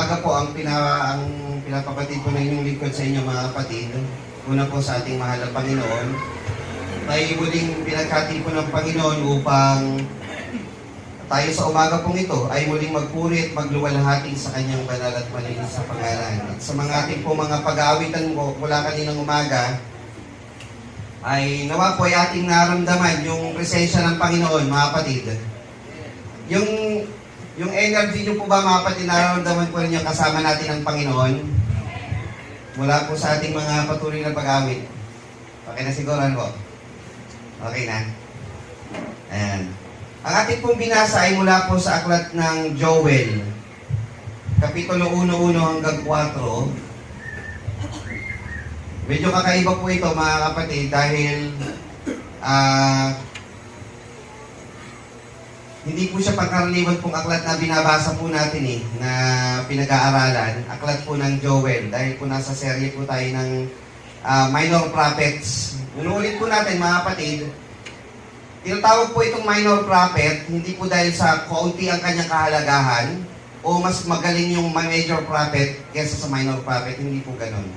umaga po, ang pinapabatid po ng inyong lingkod sa inyo mga kapatid. Una po sa ating mahal na Panginoon. May muling pinagkati po ng Panginoon upang tayo sa umaga pong ito ay muling magpuri at magluwalhati sa kanyang banal at malinis sa pangalan. At sa mga ating po mga pag-aawitan mo mula kaninang umaga, ay nawa po ay ating naramdaman yung presensya ng Panginoon, mga kapatid. Yung energy nyo po ba, mga kapatid, nararamdaman po ninyo kasama natin ang Panginoon? Mula po sa ating mga patuloy na pag-awit. Okay na siguro, ano po? Okay na? Ayan. Ang ating pong binasa ay mula po sa aklat ng Joel. Kapitulo 1:1 hanggang 4. Medyo kakaiba po ito, mga kapatid, dahil hindi po siya pangkaraniwan pong aklat na binabasa po natin na pinag-aaralan. Aklat po ng Joel, dahil po nasa serye po tayo ng minor prophets. Unulit po natin, mga kapatid, tinatawag po itong minor prophet, hindi po dahil sa kaunti ang kanyang kahalagahan, o mas magaling yung major prophet kaysa sa minor prophet, hindi po ganun.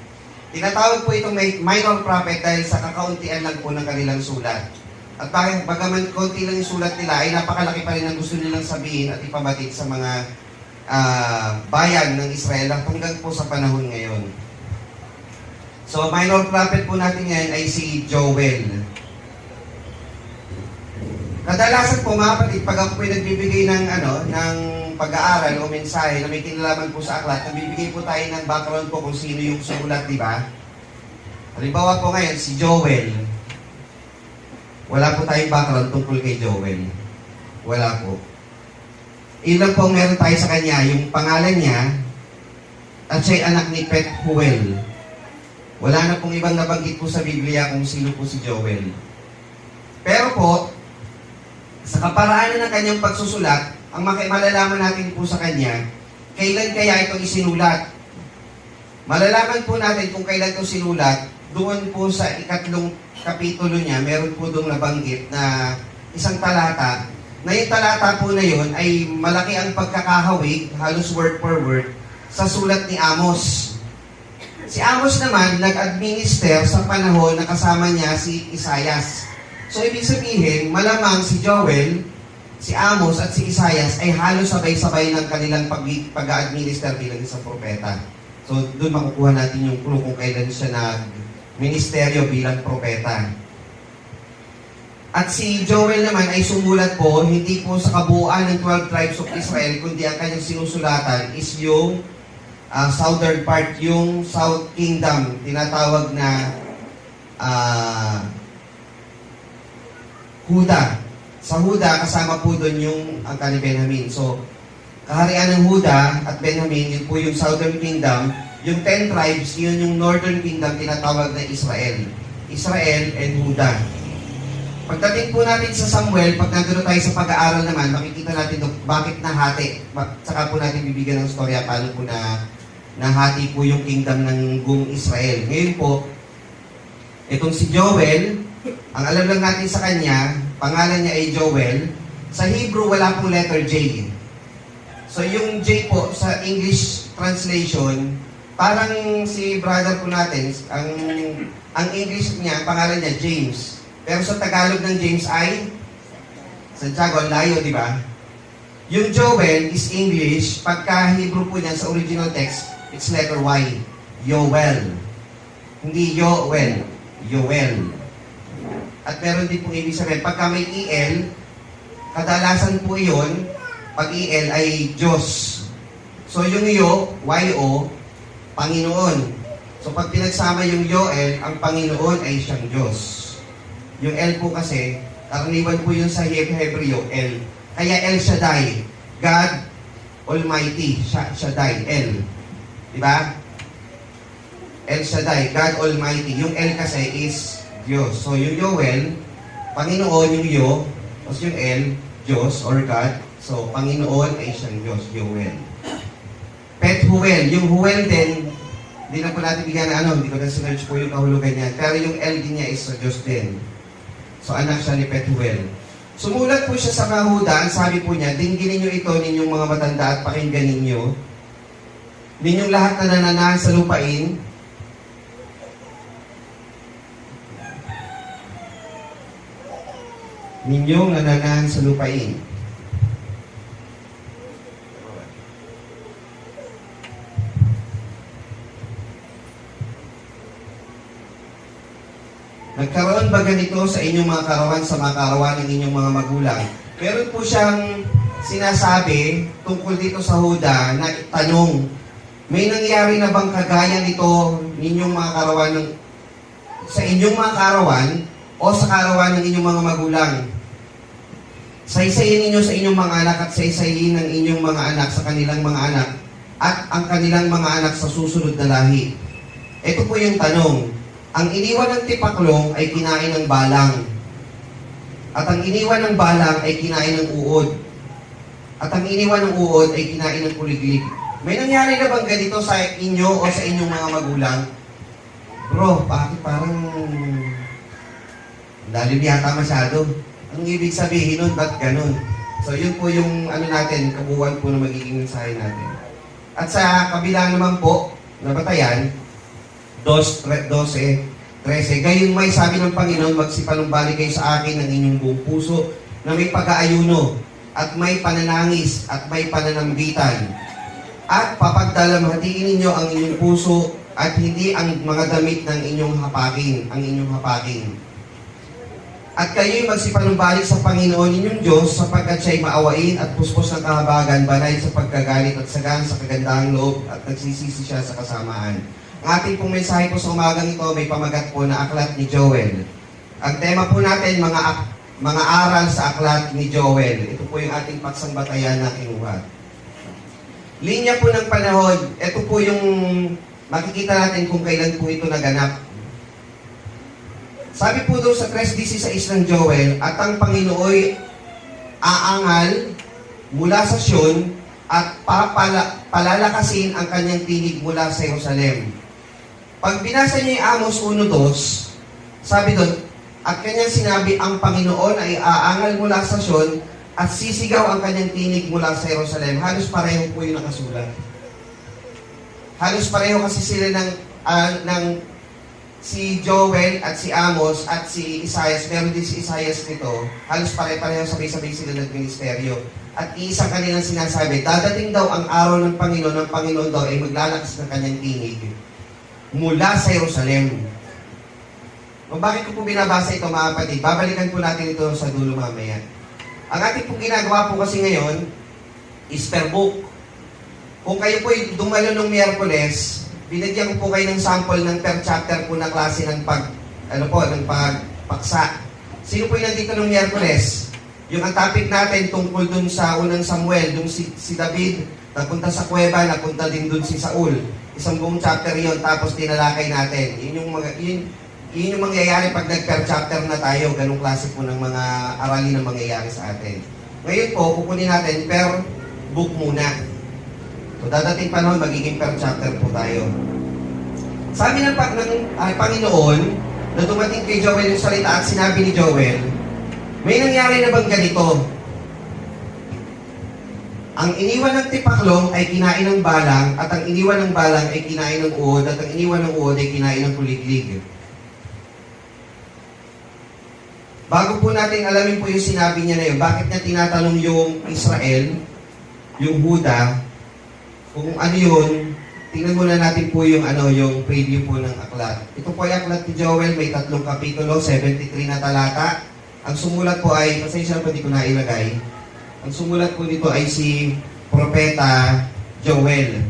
Tinatawag po itong minor prophet dahil sa kakauntian lang po ng kanilang sulat. At bagaman konti lang yung sulat nila, ay napakalaki pa rin ang gusto nilang sabihin at ipabatid sa mga bayan ng Israel hanggang po sa panahon ngayon. So, minor prophet po natin ngayon ay si Joel. Kadalasan po, mga kapatid, pag ako po nagbibigay ng pag-aaral o mensahe na may kinalaman po sa aklat, nagbibigay po tayo ng background po kung sino yung sulat, di ba? Halimbawa po ngayon, si Joel. Wala po tayong background tungkol kay Joel. Wala po. Ilan po meron tayo sa kanya, yung pangalan niya, at siya'y anak ni Pethuel. Wala na pong ibang nabanggit po sa Biblia kung sino po si Joel. Pero po, sa kaparaanan ng kanyang pagsusulat, ang malalaman natin po sa kanya, kailan kaya itong isinulat. Malalaman po natin kung kailan itong sinulat, doon po sa ikatlong kapitulo niya, meron po doon nabanggit na isang talata, na yung talata po na yun ay malaki ang pagkakahawig, halos word for word, sa sulat ni Amos. Si Amos naman, nag-administer sa panahon na kasama niya si Isaias. So, ibig sabihin, malamang si Joel, si Amos at si Isaias ay halos sabay-sabay ng kanilang pag-administer bilang isang propeta. So, doon makukuha natin yung clue kung kailan siya ministeryo bilang propeta. At si Joel naman ay sumulat po, hindi po sa kabuuan ng 12 tribes of Israel, kundi ang kanyang sinusulatan is yung southern part, yung South Kingdom, tinatawag na Huda. Sa Huda, kasama po doon yung angka ni Benjamin. So, kaharian ng Huda at Benjamin, yun po yung Southern Kingdom. Yung 10 tribes, yun yung Northern Kingdom, tinatawag na Israel. Israel and Huda. Pagdating po natin sa Samuel, pag nandun tayo sa pag-aaral naman, makikita natin bakit nahati. Saka po natin bibigyan ng storya paano po nahati po yung kingdom ng buong Israel. Ngayon po, itong si Joel, ang alam lang natin sa kanya, pangalan niya ay Joel. Sa Hebrew, wala pong letter J. So yung J po, sa English translation, parang si brother po natin, ang English niya, pangalan niya James. Pero sa Tagalog ng James ay Santiago, layo, di ba? Yung Joel is English, pagka Hebrew po niyan sa original text, it's letter Y. Yoel. Hindi Yoel. Yoel. At meron din pong ibig sabihin, pagka may EL, kadalasan po yun, pag EL ay Diyos. So yung Y-O, Panginoon. So pag pinagsama yung Yoel, ang Panginoon ay siyang Diyos. Yung L po kasi, karaniwan po yun sa Hebreo, L. Kaya El Shaddai, God Almighty, Shaddai, L. Diba? El Shaddai, God Almighty. Yung L kasi is Diyos. So yung Yoel, Panginoon, yung Yo, tapos yung L, Diyos or God. So Panginoon ay siyang Diyos, Yoel. Pethuel, yung Huel din, hindi na po natin bigyan na hindi ko na sinerch po yung kahulugan niya. Pero yung L din niya is sa Diyos din. So anak siya ni Pethuel. Sumulat po siya sa Huda, ang sabi po niya, dingginin niyo ito ninyong mga matanda at pakinggan ninyo. ninyong lahat na nananahan sa lupain, ninyong nananahan sa lupain, nagkaroon ba ganito sa inyong mga karawan, sa mga karawan ng inyong mga magulang? Meron po siyang sinasabi tungkol dito sa Huda na tanong, may nangyari na bang kagaya nito ninyong mga karawan sa inyong mga karawan o sa karawan ng inyong mga magulang? Saysayin ninyo sa inyong mga anak at saysayin ng inyong mga anak sa kanilang mga anak at ang kanilang mga anak sa susunod na lahi. Ito po yung tanong. Ang iniwan ng tipaklong ay kinain ng balang. At ang iniwan ng balang ay kinain ng uod. At ang iniwan ng uod ay kinain ng kuliglig. May nangyari na bang ganito sa inyo o sa inyong mga magulang? Bro, bakit parang lalim yata masyado? Ang ibig sabihin nun, ba't ganun? So yun po yung natin, kabuuan po na magiging mensahe natin. At sa kabila naman po, na batayan, 12:13, gayon may sabi ng Panginoon, magsipalumbalik kayo sa akin ng inyong buong puso na may pag-aayuno at may pananangis at may pananambitan. At papagdalamhatiin ninyo ang inyong puso at hindi ang mga damit ng inyong hapakin. At kayo'y magsipalumbalik sa Panginoon inyong Diyos sapagkat siya'y maawain at puspos ng kahabagan, banay sa pagkagalit at sagan sa kagandahang loob at nagsisisi siya sa kasamaan. Ang ating pong mensahe po sa umagang ito may pamagat po na Aklat ni Joel. Ang tema po natin, mga aral sa Aklat ni Joel. Ito po yung ating paksang batayan na kinuha. Linya po ng panahon, ito po yung makikita natin kung kailan po ito naganap. Sabi po doon sa 3:16 ng Joel, at ang Panginooy aangal mula sa Sion at palalakasin ang kanyang tinig mula sa Jerusalem. Pag binasa niyo yung Amos 1:2, sabi doon, at kanyang sinabi, ang Panginoon ay aangal mula sa Sion at sisigaw ang kanyang tinig mula sa Jerusalem. Halos pareho po yung nakasulat. Halos pareho kasi sila ng si Joel at si Amos at si Isaias. Meron din si Isaias nito. Halos pareho sabay-sabay sila nagministeryo. At isang kanilang sinasabi, dadating daw ang araw ng Panginoon daw ay maglalakas ng kanyang tinig mula sa Jerusalem. Bakit ko po binabasa ito mga kapatid? Babalikan po natin ito sa dulo mamaya. Ang ating pong ginagawa po kasi ngayon is per book. Kung kayo po dumalo ng Miyerkules, binigyan ko po kayo ng sample ng per chapter po na klase ng pagpaksa. Sino po yung nandito ng Miyerkules? Yung ang topic natin tungkol dun sa unang Samuel, dun si David, nagpunta sa kuweba, nagpunta din dun si Saul. Isang buong chapter yon, tapos tinalakay natin. Yun yung mangyayari pag nag-per chapter na tayo, ganong klase po ng mga aralin na mangyayari sa atin. Ngayon po, kukunin natin per book muna. So, dadating panahon, magiging per chapter po tayo. Sabi ng Panginoon, na dumating kay Joel yung salita at sinabi ni Joel, may nangyari na bang ganito? Ang iniwan ng tipaklong ay kinain ng balang, at ang iniwan ng balang ay kinain ng uod, at ang iniwan ng uod ay kinain ng kuliglig. Bago po natin alamin po yung sinabi niya na yun, bakit niya tinatanong yung Israel, yung Huda, kung ano yun, tingnan muna natin po yung preview po ng aklat. Ito po ay aklat ni Joel, may 3 kapitulo, 73 na talata. Ang sumulat po ay, pasensya na po di ko nailagay, ang sumulat po dito ay si Propeta Joel.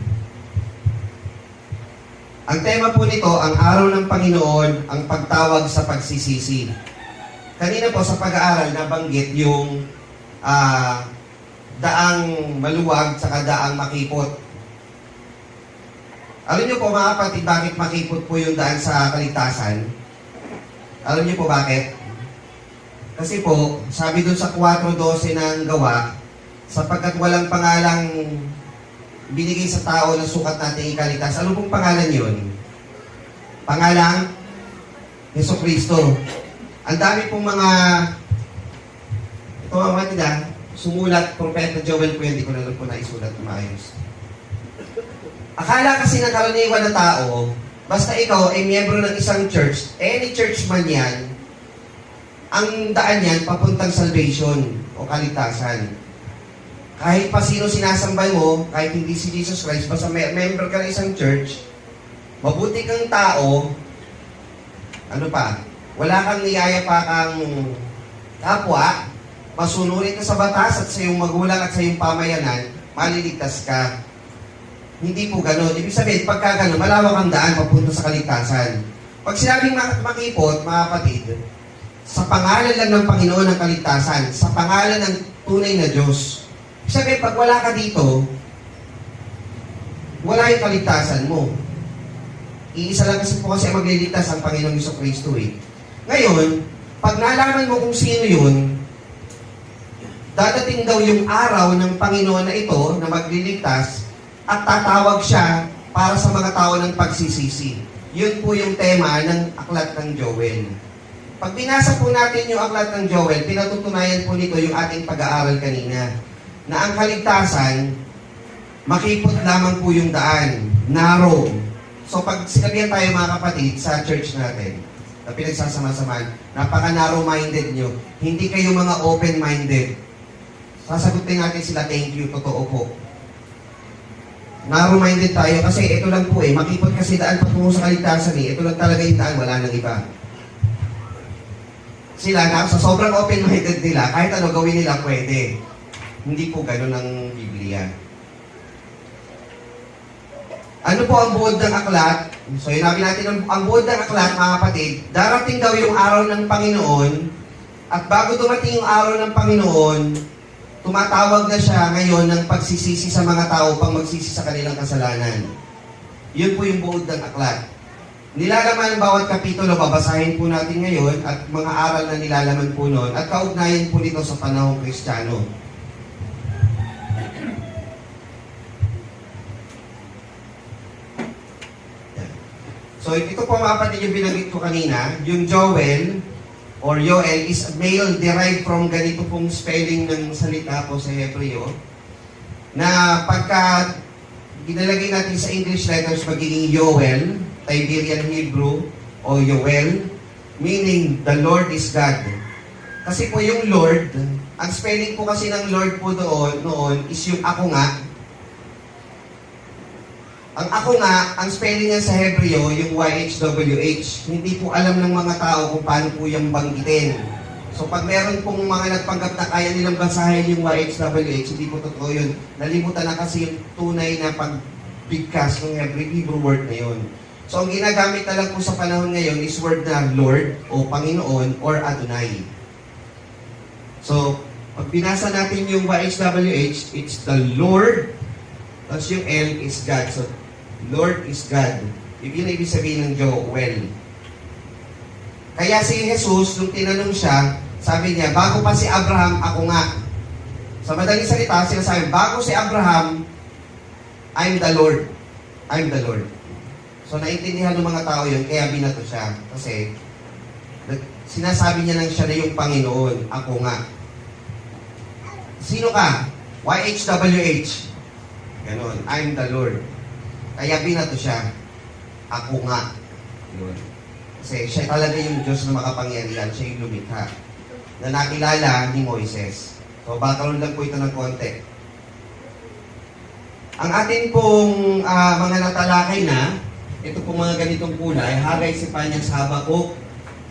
Ang tema po nito, ang araw ng Panginoon, ang pagtawag sa pagsisisi. Kanina po sa pag-aaral, nabanggit yung daang maluwag sa daang makipot. Alam niyo po mga kapatid, bakit makipot po yung daan sa kaligtasan? Alam niyo po bakit? Kasi po, sabi dun sa 4:12 ng gawa, sapagkat walang pangalang binigay sa tao na sukat nating ikaligtas. Ano pong pangalan yun? Pangalang Jesucristo. Ang dami pong mga, ito ang mga sumulat, Propeta Joel po yan, hindi ko na lang po naisulat na maayos. Akala kasi ng karaniwan na tao, basta ikaw ay miyembro ng isang church, any church man yan, ang daan yan papuntang salvation o kaligtasan. Kahit pa sino sinasambay mo, kahit hindi si Jesus Christ, basta member ka ng isang church, mabuti kang tao, ano pa, wala kang niyayapakang kapwa, masunurin ka sa batas at sa iyong magulang at sa iyong pamayanan, maliligtas ka. Hindi po gano'n. Ibig sabihin, pagka gano'n, malawak ang daan papunta sa kaligtasan. Pag sinabing makipot, mga kapatid, sa pangalan lang ng Panginoon ng kaligtasan, sa pangalan ng tunay na Diyos. Ibig sabihin, pag wala ka dito, wala yung kaligtasan mo. Iisa lang kasi po kasi magliligtas ang Panginoong Jesucristo eh. Ngayon, pag nalaman mo kung sino yun, dadating daw yung araw ng Panginoon na ito na magliligtas at tatawag siya para sa mga tao ng pagsisisi. Yun po yung tema ng Aklat ng Joel. Pag binasa po natin yung Aklat ng Joel, pinatutunayan po nito yung ating pag-aaral kanina, na ang kaligtasan, makipot lamang po yung daan, narrow. So pag sinabihan tayo mga kapatid sa church natin, na pinagsasama-samaan, napaka-narrow-minded nyo, hindi kayo mga open-minded. Sasagutin natin sila, thank you, totoo po. Narrow-minded tayo kasi ito lang po makipot kasi daan patungo sa kaligtasan ito lang talaga yung daan, wala nang iba. Sila na sa sobrang open-minded nila, kahit ano gawin nila pwede. Hindi po gano'n ang Biblia. Ano po ang buod ng aklat? So yun natin ang buod ng aklat, mga kapatid, darating daw yung araw ng Panginoon at bago dumating yung araw ng Panginoon, tumatawag na siya ngayon ng pagsisisi sa mga tao pang magsisi sa kanilang kasalanan. Yun po yung buod ng aklat. Nilalaman ng bawat kapitulo, babasahin po natin ngayon at mga aral na nilalaman po noon at kaugnayan po nito sa panahong Kristiyano. So ito po mga kapatid yung binanggit ko kanina, yung Joel, or Yoel is male derived from ganito pong spelling ng salita po sa Hebreo na pagka ginalagay natin sa English letters magiging Yoel, Tiberian Hebrew o Yoel, meaning the Lord is God. Kasi po yung Lord, ang spelling po kasi ng Lord po noon is yung ako nga. Ang ako nga, ang spelling niya sa Hebreo, yung YHWH, hindi po alam ng mga tao kung paano po yung banggitin. So pag meron pong mga nagpanggap na kaya nilang basahin yung YHWH, hindi po totoo yun. Nalimutan na kasi yung tunay na pagbigkas ng Hebrew word na yun. So ang ginagamit na lang po sa panahon ngayon is word na Lord o Panginoon or Adonai. So pag binasa natin yung YHWH, it's the Lord, tapos yung L is God. So Lord is God. Yun ang ibig sabihin ng Joel. Kaya si Jesus, nung tinanong siya, sabi niya, bago pa si Abraham, ako nga. Sa madaling salita, sinasabi, bago si Abraham, I'm the Lord. I'm the Lord. So naintindihan ng mga tao yun, kaya binato siya. Kasi sinasabi niya lang siya na yung Panginoon, ako nga. Sino ka? YHWH. Ganon, I'm the Lord. Kaya binato siya, ako nga. Yun. Kasi siya talaga yung Diyos na makapangyarihan, siya yung lumikha. Na nakilala ni Moises. So, background lang po ito ng konti. Ang atin pong mga natalakay na, ito pong mga ganitong kulay, Hagay, Sipanyas, Habakuk,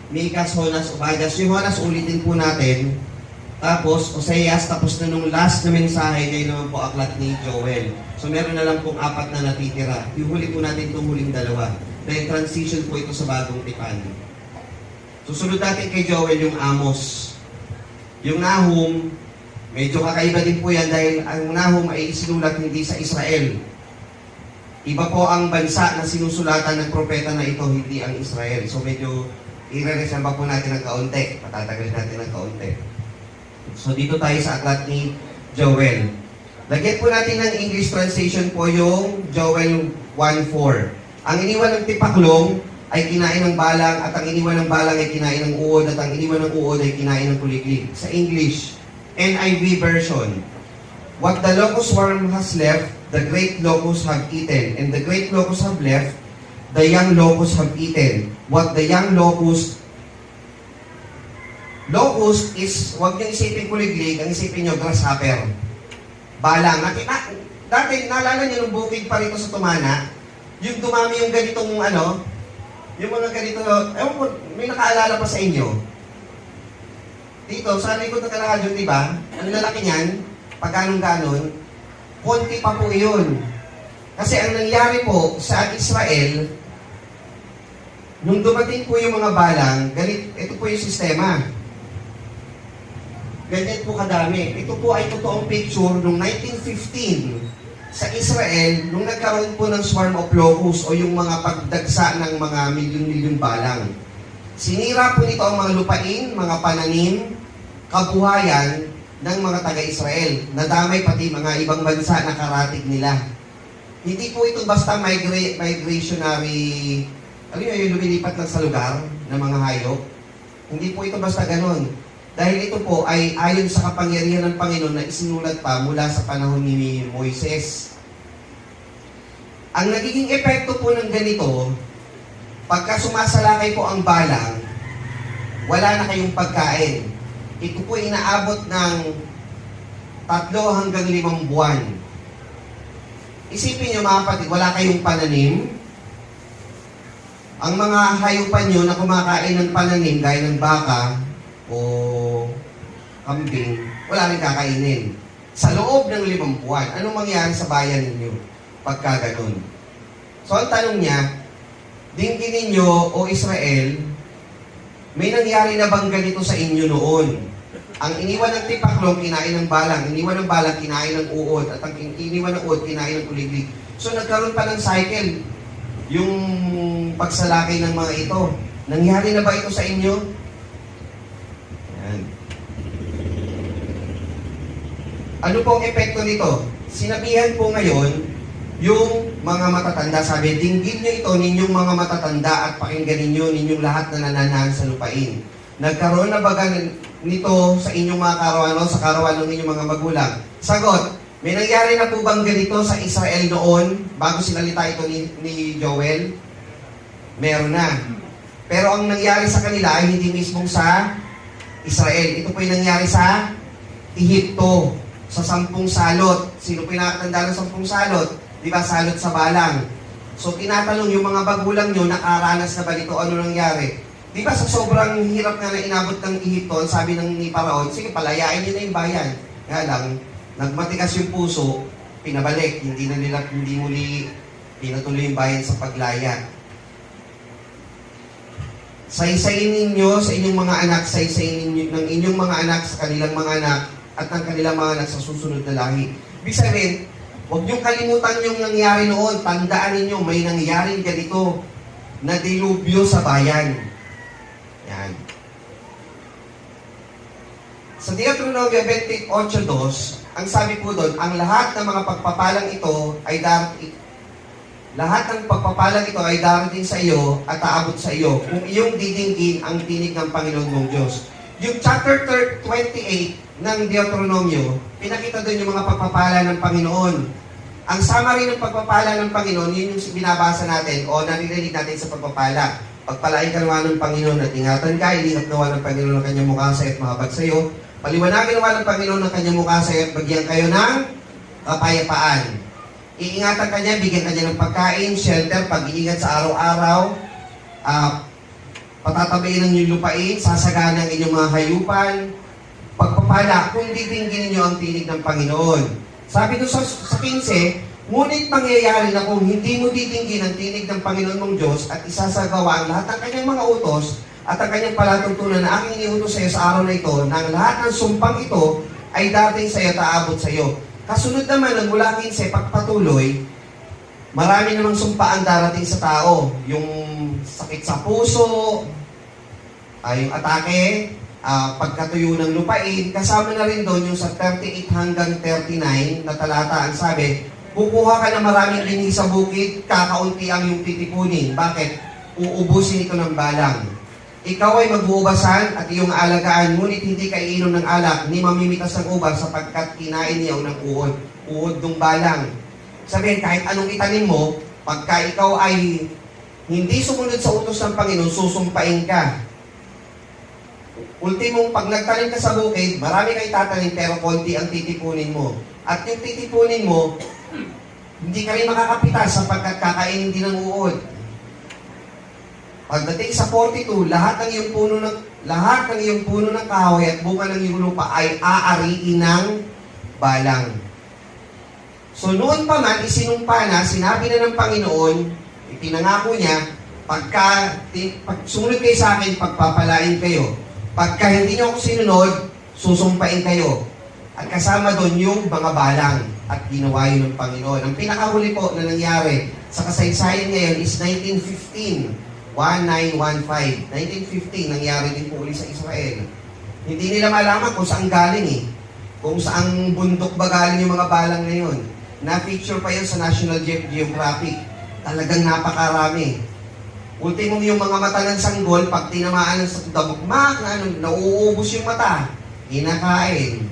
Mikas, Honas, Obadias. Yung Honas, ulitin po natin. Tapos, Oseas, tapos na nung last na mensahe, ngayon naman po aklat ni Joel. So, meron na lang pong 4 na natitira. Ihuli po natin itong huling 2. Dahil transition po ito sa bagong tipan. Susunod natin kay Joel yung Amos. Yung Nahum, medyo kakaiba din po yan dahil ang Nahum ay isinulat hindi sa Israel. Iba po ang bansa na sinusulatan ng propeta na ito, hindi ang Israel. So, medyo i-reresamba po natin ng kaunti. Patatagalin natin ng kaunti. So, dito tayo sa aklat ni Joel. Lagyan po natin ng English translation po yung Joel 1:4. Ang iniwan ng tipaklong ay kinain ng balang, at ang iniwan ng balang ay kinain ng uod, at ang iniwan ng uod ay kinain ng kuliglig. Sa English, NIV version, what the locust worm has left, the great locusts have eaten, and the great locusts have left, the young locusts have eaten. What the young locust is, huwag niyo isipin kuliglig, ang isipin niyo grasshopper. Balang. Dati, naalala niyo nung bukid pa rito sa Tumana, yung dumami yung ganitong yung mga ganito, ewan ko, may nakaalala pa sa inyo. Dito, sa likod ng kalahadyo, di ba? Ang lalaki niyan, pagkanong-ganon, konti pa po yun. Kasi ang nangyari po sa Israel, nung dumating po yung mga balang, ito po yung sistema. Ganyan po kadami. Ito po ay totoong picture noong 1915 sa Israel, nung nagkaroon po ng swarm of locusts o yung mga pagdagsa ng mga milyon-milyon balang. Sinira po nito ang mga lupain, mga pananim, kabuhayan ng mga taga-Israel. Nadamay pati mga ibang bansa na karatig nila. Hindi po ito basta migrationary, yung lumilipat lang sa lugar ng mga hayop. Hindi po ito basta ganon. Dahil ito po ay ayon sa kapangyarihan ng Panginoon na isinulat pa mula sa panahon ni Moises. Ang nagiging epekto po ng ganito, pagka sumasalakay po ang balang, wala na kayong pagkain. Ito po inaabot ng 3 hanggang 5 buwan. Isipin nyo mga kapatid, wala kayong pananim. Ang mga hayupan nyo na kumakain ng pananim, gaya ng baka o kambing, wala rin kakainin. Sa loob ng 5 buwan, anong mangyari sa bayan ninyo pagka ganun? So ang tanong niya, dinggin ninyo o Israel, may nangyari na bang ganito sa inyo noon? Ang iniwan ng tipaklong, kinain ng balang. Iniwan ng balang, kinain ng uod. At ang iniwan ng uod, kinain ng kuliglig. So nagkaroon pa ng cycle yung pagsalakay ng mga ito. Nangyari na ba ito sa inyo? Yan. Ano po ang epekto nito? Sinabihan po ngayon, yung mga matatanda, sabi, dinggin nyo ito ninyong mga matatanda at pakinggan ninyong lahat na nananahan sa lupain. Nagkaroon na ba nito sa inyong mga karawan, sa karawan ng inyong mga magulang? Sagot, may nangyari na po bang ganito sa Israel noon, bago sinalita ito ni Joel? Meron na. Pero ang nangyari sa kanila ay hindi mismong sa Israel. Ito po yung nangyari sa Ehipto, sa 10 salot. Sino po yung nakatanda ng 10 salot? Di ba, salot sa balang. So, tinatanong yung mga bagulang nyo, nakaranas na ba dito, ano nangyari? Di ba, sa sobrang hirap nga na inabot ng Ehipto, sabi ng ni Paraon, sige, palayain nyo na yung bayan. Nga lang, nagmatigas yung puso, pinabalik, hindi muli pinatuloy yung bayan sa paglaya. Saysayin ninyo sa inyong mga anak, saysayin ninyo ng inyong mga anak sa kanilang mga anak, at ng kanilang mga anak sa susunod na lahi. Ibig sabihin, huwag niyong kalimutan yung nangyari noon. Tandaan ninyo, may nangyaring ganito na dilubyo sa bayan. Yan. Sa Deuteronomio 28:2, ang sabi po doon, ang lahat ng mga pagpapalang ito ay darating sa iyo at aabot sa iyo kung iyong didinggin ang tinig ng Panginoon mong Diyos. Yung chapter 28 ng Deuteronomio, pinakita doon yung mga pagpapala ng Panginoon. Ang summary ng pagpapala ng Panginoon, yun yung binabasa natin o naririnig natin sa pagpapala. Pagpalain ka naman ng Panginoon at ingatan ka, ilingap nawa ng Panginoon ng kanyang mukha sa iyo at mahabag sa iyo. Paliwanagin naman ng Panginoon ng kanyang mukha sa iyo at bagyan kayo ng kapayapaan. Iingatan ka niya, bigyan ka niya ng pagkain, shelter, pag-iingat sa araw-araw, patatabayin ng inyong lupain, sasagana ang inyong mga hayupan, pagpapala, kung titinggin ninyo ang tinig ng Panginoon. Sabi doon sa 15, ngunit mangyayari na kung hindi mo titinggin ang tinig ng Panginoon mong Diyos at isasagawa ang lahat ng kanyang mga utos at ang kanyang palatuntunan na aking iniutos sa iyo sa araw na ito, na ang lahat ng sumpang ito ay dating sa iyo at aabot sa iyo. Kasunod naman ng mula 15, pagpatuloy, marami namang sumpa ang darating sa tao. Yung sakit sa puso, yung atake, pagkatuyo ng lupain, kasama na rin doon yung sa 38 hanggang 39 na talata, ang sabi, kukuha ka na maraming lining sa bukid, kakaunti ang yung titipunin. Bakit? Uubusin ito ng balang. Ikaw ay mag-uubasan at iyong alagaan, ngunit hindi ka iinom ng alak, ni mamimitas ng ubas sapagkat kinain niya ng uod ng balang. Sabihin, kahit anong itanim mo, pagka ikaw ay hindi sumunod sa utos ng Panginoon, susumpain ka. Ultimong, pag nagtanim ka sa bukid, marami kang itatanim pero konti ang titipunin mo. At yung titipunin mo, hindi ka rin makakapitas sapagkat kakainin din ng uod. Pagdating sa 42, lahat ng iyong puno ng kahoy at bunga ng iyong lupa ay aariin ng balang. So noon pa man, isinumpa na, sinabi na ng Panginoon, ipinangako niya, pag sumunod kayo sa akin, pagpapalain kayo. Pagka hindi niyo ako sinunod, susumpain kayo. At kasama doon yung mga balang at ginawa yun ng Panginoon. Ang pinakahuli po na nangyari sa kasaysayan ngayon is 1915. 1915. 1915, nangyari din po uli sa Israel. Hindi nila malaman kung saan galing eh. Kung saan bundok ba galing yung mga balang na yun. Na-feature pa yun sa National Geographic. Talagang napakarami. Ultimong yung mga mata ng sanggol, pag tinamaan sa damukmak, nauubos yung mata. Kinakain.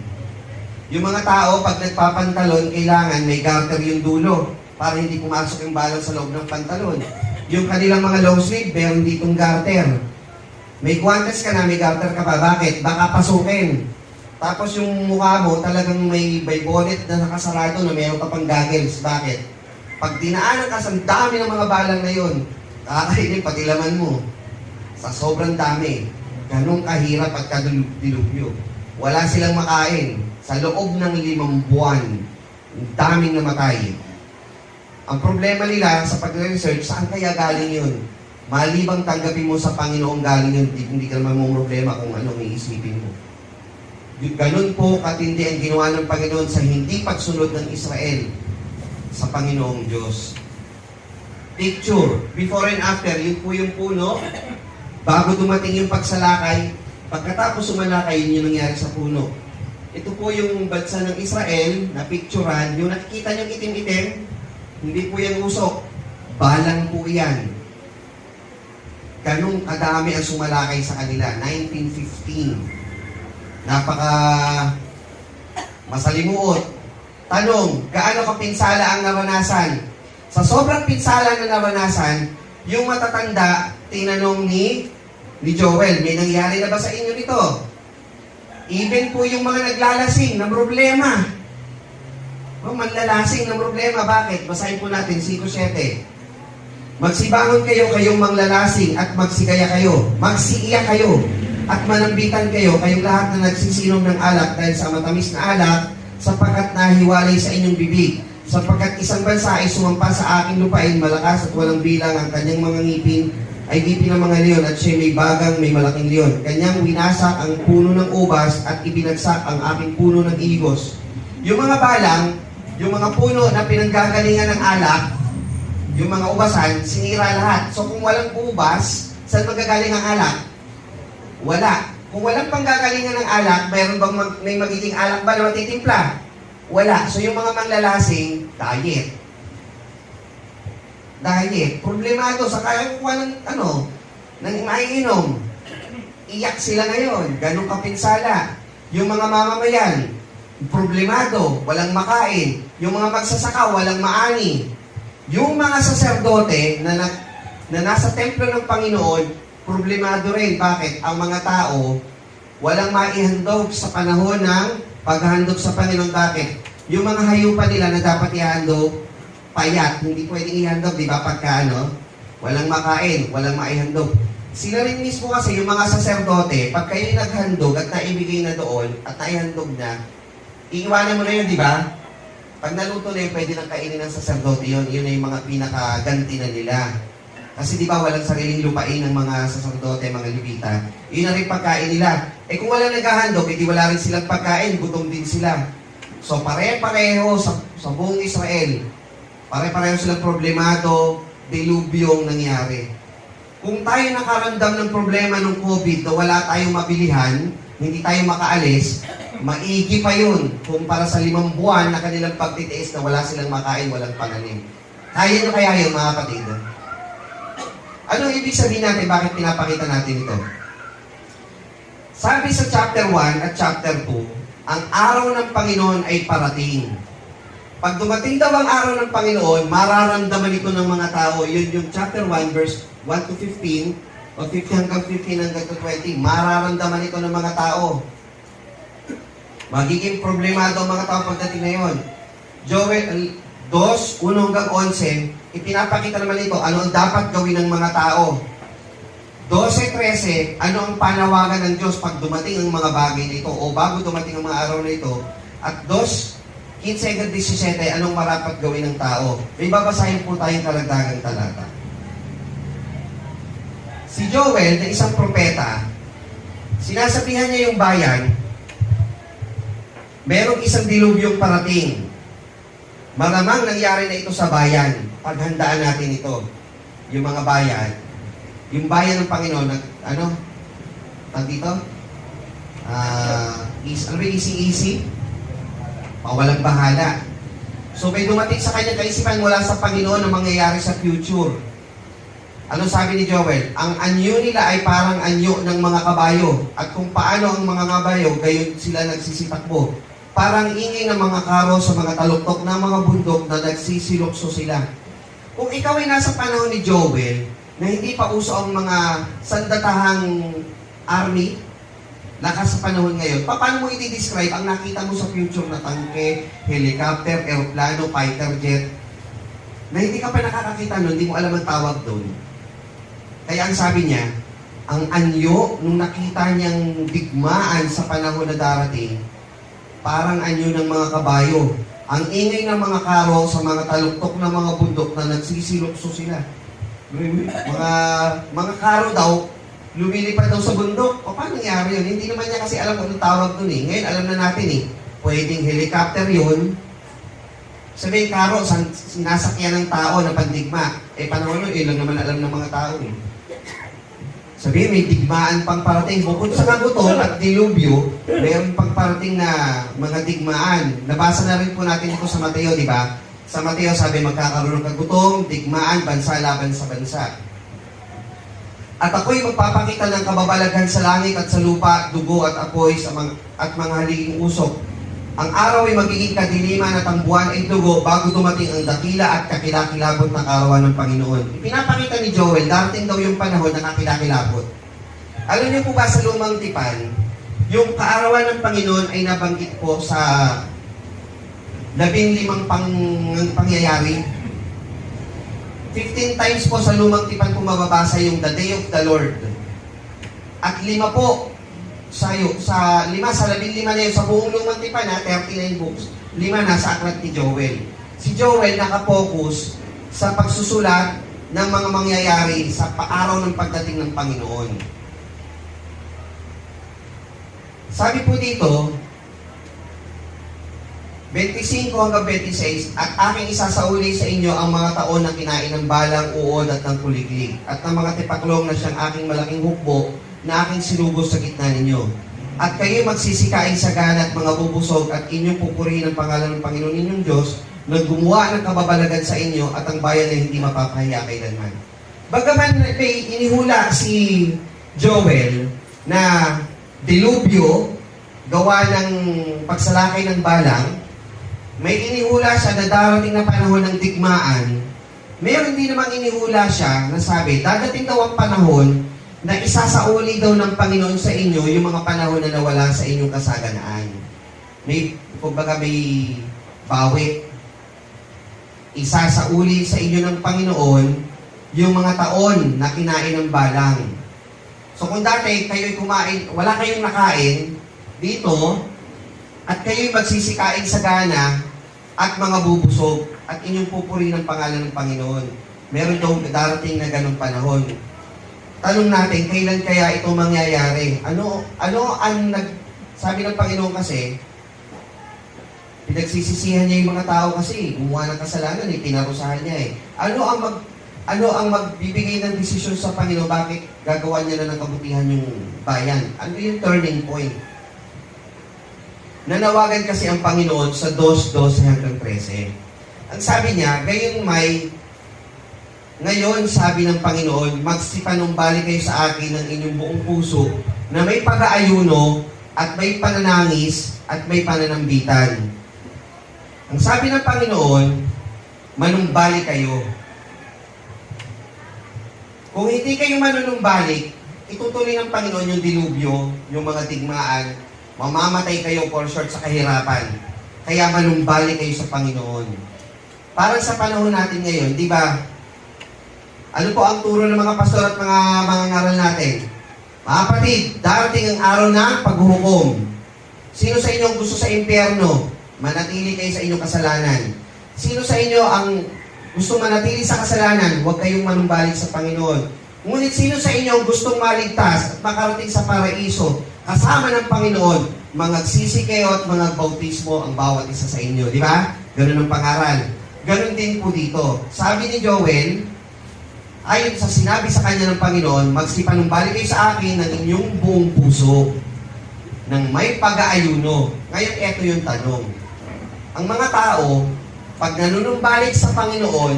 Yung mga tao, pag nagpapantalon, kailangan may garter yung dulo para hindi pumasok yung balang sa loob ng pantalon. Yung kanilang mga long sleeve, meron ditong garter. May guantes ka na, may garter ka pa. Bakit? Baka pasukin. Tapos yung mukha mo, talagang may bonnet na nakasarado na mayroon ka pang goggles. Bakit? Pag dinaanan ka sa dami ng mga balang na yun, kakainin pati laman mo. Sa sobrang dami. Ganong kahirap at kadilubyo. Wala silang makain. Sa loob ng 5 buwan, daming namatay. Ang problema nila sa pag-research, saan kaya galing yun? Malibang tanggapin mo sa Panginoon galing yun, hindi ka naman mong problema kung ano may isipin mo. Ganun po katindi ang ginawa ng Panginoon sa hindi pagsunod ng Israel sa Panginoong Diyos. Picture, before and after, yun po yung puno. Bago dumating yung pagsalakay, pagkatapos sumalakay, yun yung nangyari sa puno. Ito po yung bansa ng Israel na picturean. Yung nakikita niyong itim-itim, hindi po yan usok. Balang po yan. Ganong kadami ang sumalakay sa kanila. 1915. Napaka masalimuot. Tanong, gaano kapinsala ang naranasan? Sa sobrang pinsala na naranasan, yung matatanda, tinanong ni Joel, may nangyari na ba sa inyo nito? Even po yung mga naglalasing na problema. Manlalasing na problema, bakit? Basahin po natin, 5:7. Magsibangon kayo, kayong manglalasing, at magsigaya kayo. Magsiiyak kayo, at manambitan kayo, kayong lahat na nagsisinom ng alak dahil sa matamis na alak, sapagkat nahiwalay sa inyong bibig. Sapagkat isang bansa ay sumampa sa aking lupain, malakas at walang bilang, ang kanyang mga ngipin ay ngipin ng mga leon, at siya may bagang may malaking leon. Kanyang winasak ang puno ng ubas, at ibinagsak ang aking puno ng igos. Yung mga balang, yung mga puno na pinanggagalingan ng alak, yung mga ubasan, sinira lahat. So kung walang ubas, saan magagaling ang alak? Wala. Kung walang panggagalingan ng alak, mayroon bang may magiging alak ba na matitimpla? Wala. So yung mga manglalasing, diet. Problemado sa kaya kuha ng ng maiinom. Iyak sila ngayon. Ganong kapinsala. Yung mga mamamayan, problemado, walang makain. Yung mga magsasaka, walang maani. Yung mga saserdote na nasa templo ng Panginoon, problemado rin. Bakit? Ang mga tao, walang maihandog sa panahon ng paghahandog sa Panginoon. Bakit? Yung mga hayupan nila na dapat ihandog, payat. Hindi pwedeng ihandog, di ba? Pagka walang makain, walang maihandog. Sila rin mismo kasi, yung mga saserdote, pag kayo naghandog at naibigay na doon, at naihandog na, iiwanan mo na yun, di ba? Pag naluto na yun, pwede nang kainin ng saserdote yun. Yun na yung mga pinakaganti na nila. Kasi di ba walang sariling lupain ng mga saserdote, mga Levita. Yun na rin pagkain nila. Eh kung walang naghahandog, edi wala rin silang pagkain, gutom din sila. So pare-pareho sa buong Israel. Pare-pareho silang problemado, delubyong nangyari. Kung tayo nakaramdam ng problema ng COVID na wala tayong mabilihan, hindi tayo makaalis, maigi pa yun kumpara sa 5 buwan na kanilang pagtitiis na wala silang makain, walang pananim. Kaya nyo kaya yun, mga kapatid? Ano ibig sabihin natin? Bakit pinapakita natin ito? Sabi sa chapter 1 at chapter 2, ang araw ng Panginoon ay parating. Pag dumating daw ang araw ng Panginoon, mararamdaman ito ng mga tao. Yun yung chapter 1, verse 1 to 15, o 50 hanggang 15 hanggang to 20. Mararamdaman ito ng mga tao. Magiging problemado ang mga tao pagdating na yun. Joel 2, 1 hanggang 11, ipinapakita naman ito, ano ang dapat gawin ng mga tao. 12:13, ano ang panawagan ng Diyos pag dumating ang mga bagay na ito o bago dumating ang mga araw na ito. At 2:15 hanggang 17, anong marapat gawin ng tao. May babasahin po tayong karagdagang talata. Si Joel, na isang propeta, sinasabihan niya yung bayan, merong isang dilubyong parating. Malamang nangyari na ito sa bayan. Paghandaan natin ito. Yung mga bayan, yung bayan ng Panginoon, dito? Easy? Walang bahala. So may dumating sa kanyang kaisipan mula sa Panginoon na mangyayari sa future. Ano sabi ni Joel? Ang anyo nila ay parang anyo ng mga kabayo. At kung paano ang mga kabayo, gayon sila nagsisitakbo. Parang ingay ng mga karo sa mga taluktok na mga bundok na nagsisilokso sila. Kung ikaw ay nasa panahon ni Joel, na hindi pa uso ang mga sandatahang army, lakas sa panahon ngayon, paano mo i-describe ang nakita mo sa future na tangke, helicopter, aeroplano, fighter jet, na hindi ka pa nakakakita nun, hindi mo alam ang tawag doon. Kaya ang sabi niya, ang anyo, nung nakita niyang digmaan sa panahon na darating, parang anyo ng mga kabayo. Ang ingay ng mga karo sa mga taluktok na mga bundok na nagsisilokso sila. Mga karo daw, lumilipad daw sa bundok. O paano nangyari yun? Hindi naman niya kasi alam kung anong tawag dun eh. Ngayon alam na natin eh. Pwedeng helicopter yun. Sabihin karo, sinasakyan ng tao na pandigma. Eh panahon nun, ilang naman alam ng mga tao eh. Sabihin, may digmaan pang parating. Bukod sa kagutom at dilubyo, mayroon pang parating na mga digmaan. Nabasa na rin po natin ito sa Mateo, di ba? Sa Mateo, sabi, magkakaroon ng kagutom, digmaan, bansa laban sa bansa. At ako'y magpapakita ng kababalaghan sa langit at sa lupa, dugo at apoy at mga haliging usok. Ang araw ay magiging kadiliman at ang buwan ay dugo bago dumating ang dakila at kakilakilabot na kaarawan ng Panginoon. Ipinapakita ni Joel, darating daw yung panahon na kakilakilabot. Alam niyo po ba sa lumang tipan, yung kaarawan ng Panginoon ay nabanggit po sa 15 pangyayari. 15 times po sa lumang tipan kung mababasa yung the day of the Lord. At 5 po sa 15 na yun sa buong lumang tipan, 39 books. 5 na sa aklat ni Joel. Si Joel nakapokus sa pagsusulat ng mga mangyayari sa araw ng pagdating ng Panginoon. Sabi po dito, 25 hanggang 26, at aking isasauli sa inyo ang mga taon na kinain ng balang, uod at ng kuliglig, at ng mga tipaklong na siyang aking malaking hukbo na aking sinubos sa gitna ninyo. At kayo magsisikain sa gana at mga bubusog at inyong pupurihin ang pangalan ng Panginoon ninyong Diyos na gumawa ng kababalagan sa inyo at ang bayan na hindi mapapahiya kailanman. Bagaman may inihula si Joel na dilubyo, gawa ng pagsalakay ng balang, may inihula siya na darating na panahon ng digmaan. Mayroon din namang inihula siya na sabi, dadating daw ang panahon na isasauli daw ng Panginoon sa inyo yung mga panahon na nawala sa inyong kasaganaan. Kumbaga may bawi. Isasauli sa inyo ng Panginoon yung mga taon na kinain ng balang. So kung dati kayo'y kumain, wala kayong nakain dito, at kayo'y magsisikain sa gana at mga bubusog at inyong pupuri ng pangalan ng Panginoon. Meron daw darating na ganong panahon. Tanong natin, kailan kaya ito mangyayari? Sabi ng Panginoon kasi, pinagsisisihan niya yung mga tao kasi, gumawa ng kasalanan, pinarusahan niya eh. Ano ang magbibigay ng desisyon sa Panginoon? Bakit gagawa niya na ng kabutihan yung bayan? Ano yung turning point? Nanawagan kasi ang Panginoon sa 2:12 hanggang 13. Ang sabi niya, ngayon sabi ng Panginoon, magsipanumbalik kayo sa akin ng inyong buong puso na may pag-aayuno at may pananangis at may pananambitan. Ang sabi ng Panginoon, manumbalik kayo. Kung hindi kayo manunumbalik, itutuloy ng Panginoon yung dilubyo, yung mga digmaan, mamamatay kayo for short sa kahirapan. Kaya manumbalik kayo sa Panginoon. Parang sa panahon natin ngayon, di ba? Ano po ang turo ng mga pastor at mga ngaral natin? Mga kapatid, darating ang araw ng paghuhukom. Sino sa inyo ang gusto sa impyerno? Manatili kayo sa inyong kasalanan. Sino sa inyo ang gusto manatili sa kasalanan? Huwag kayong manumbalik sa Panginoon. Ngunit sino sa inyo ang gustong maligtas at makarating sa paraiso? Kasama ng Panginoon, mangagsisi kayo at mangagbautismo ang bawat isa sa inyo. Di ba? Ganun ang pangaral. Ganun din po dito. Sabi ni Joel, ayon sa sinabi sa kanya ng Panginoon, magsipanumbalik kayo sa akin ng inyong buong puso, ng may pag-aayuno. Ngayon, eto yung tanong. Ang mga tao, pag nanunumbalik sa Panginoon,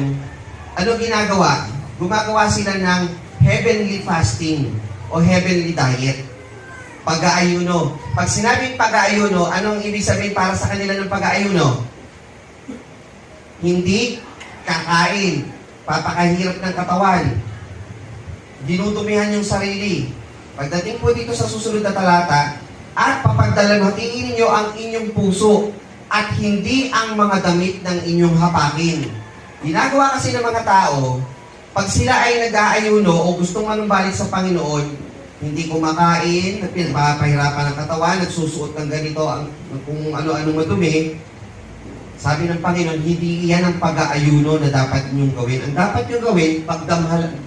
ano ginagawa? Gumagawa sila ng heavenly fasting o heavenly diet. Pag-aayuno. Pag sinabing pag-aayuno, anong ibig sabihin para sa kanila ng pag-aayuno? Hindi kakain. Papakahirap ng katawan. Dinudumihan yung sarili. Pagdating po dito sa susunod na talata, at papagdalamhatiin ninyo ang inyong puso at hindi ang mga damit ng inyong hapakin. Ginagawa kasi ng mga tao, pag sila ay nag-aayuno o gustong manumbalik sa Panginoon, hindi kumakain, napapahirapan ng katawan, nagsusuot ng ganito, kung ano-ano madumi, sabi ng Panginoon, hindi iyan ang pag-aayuno na dapat ninyong gawin. Ang dapat ninyong gawin,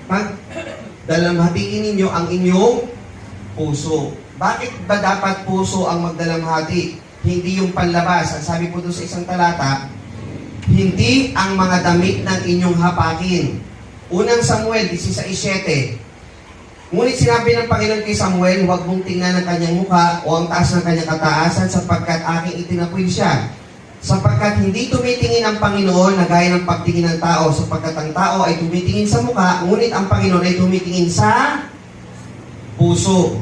pagdalamhatiin ninyo ang inyong puso. Bakit ba dapat puso ang magdalamhati? Hindi yung panlabas. Ang sabi po doon sa isang talata, hindi ang mga damit ng inyong hapakin. Unang Samuel 16:7. Ngunit sinabi ng Panginoon kay Samuel, huwag mong tingnan ang kanyang mukha o ang taas ng kanyang kataasan sapagkat aking itinapoy siya. Sapagkat hindi tumitingin ang Panginoon na gaya ng pagtingin ng tao, sapagkat ang tao ay tumitingin sa mukha, ngunit ang Panginoon ay tumitingin sa puso.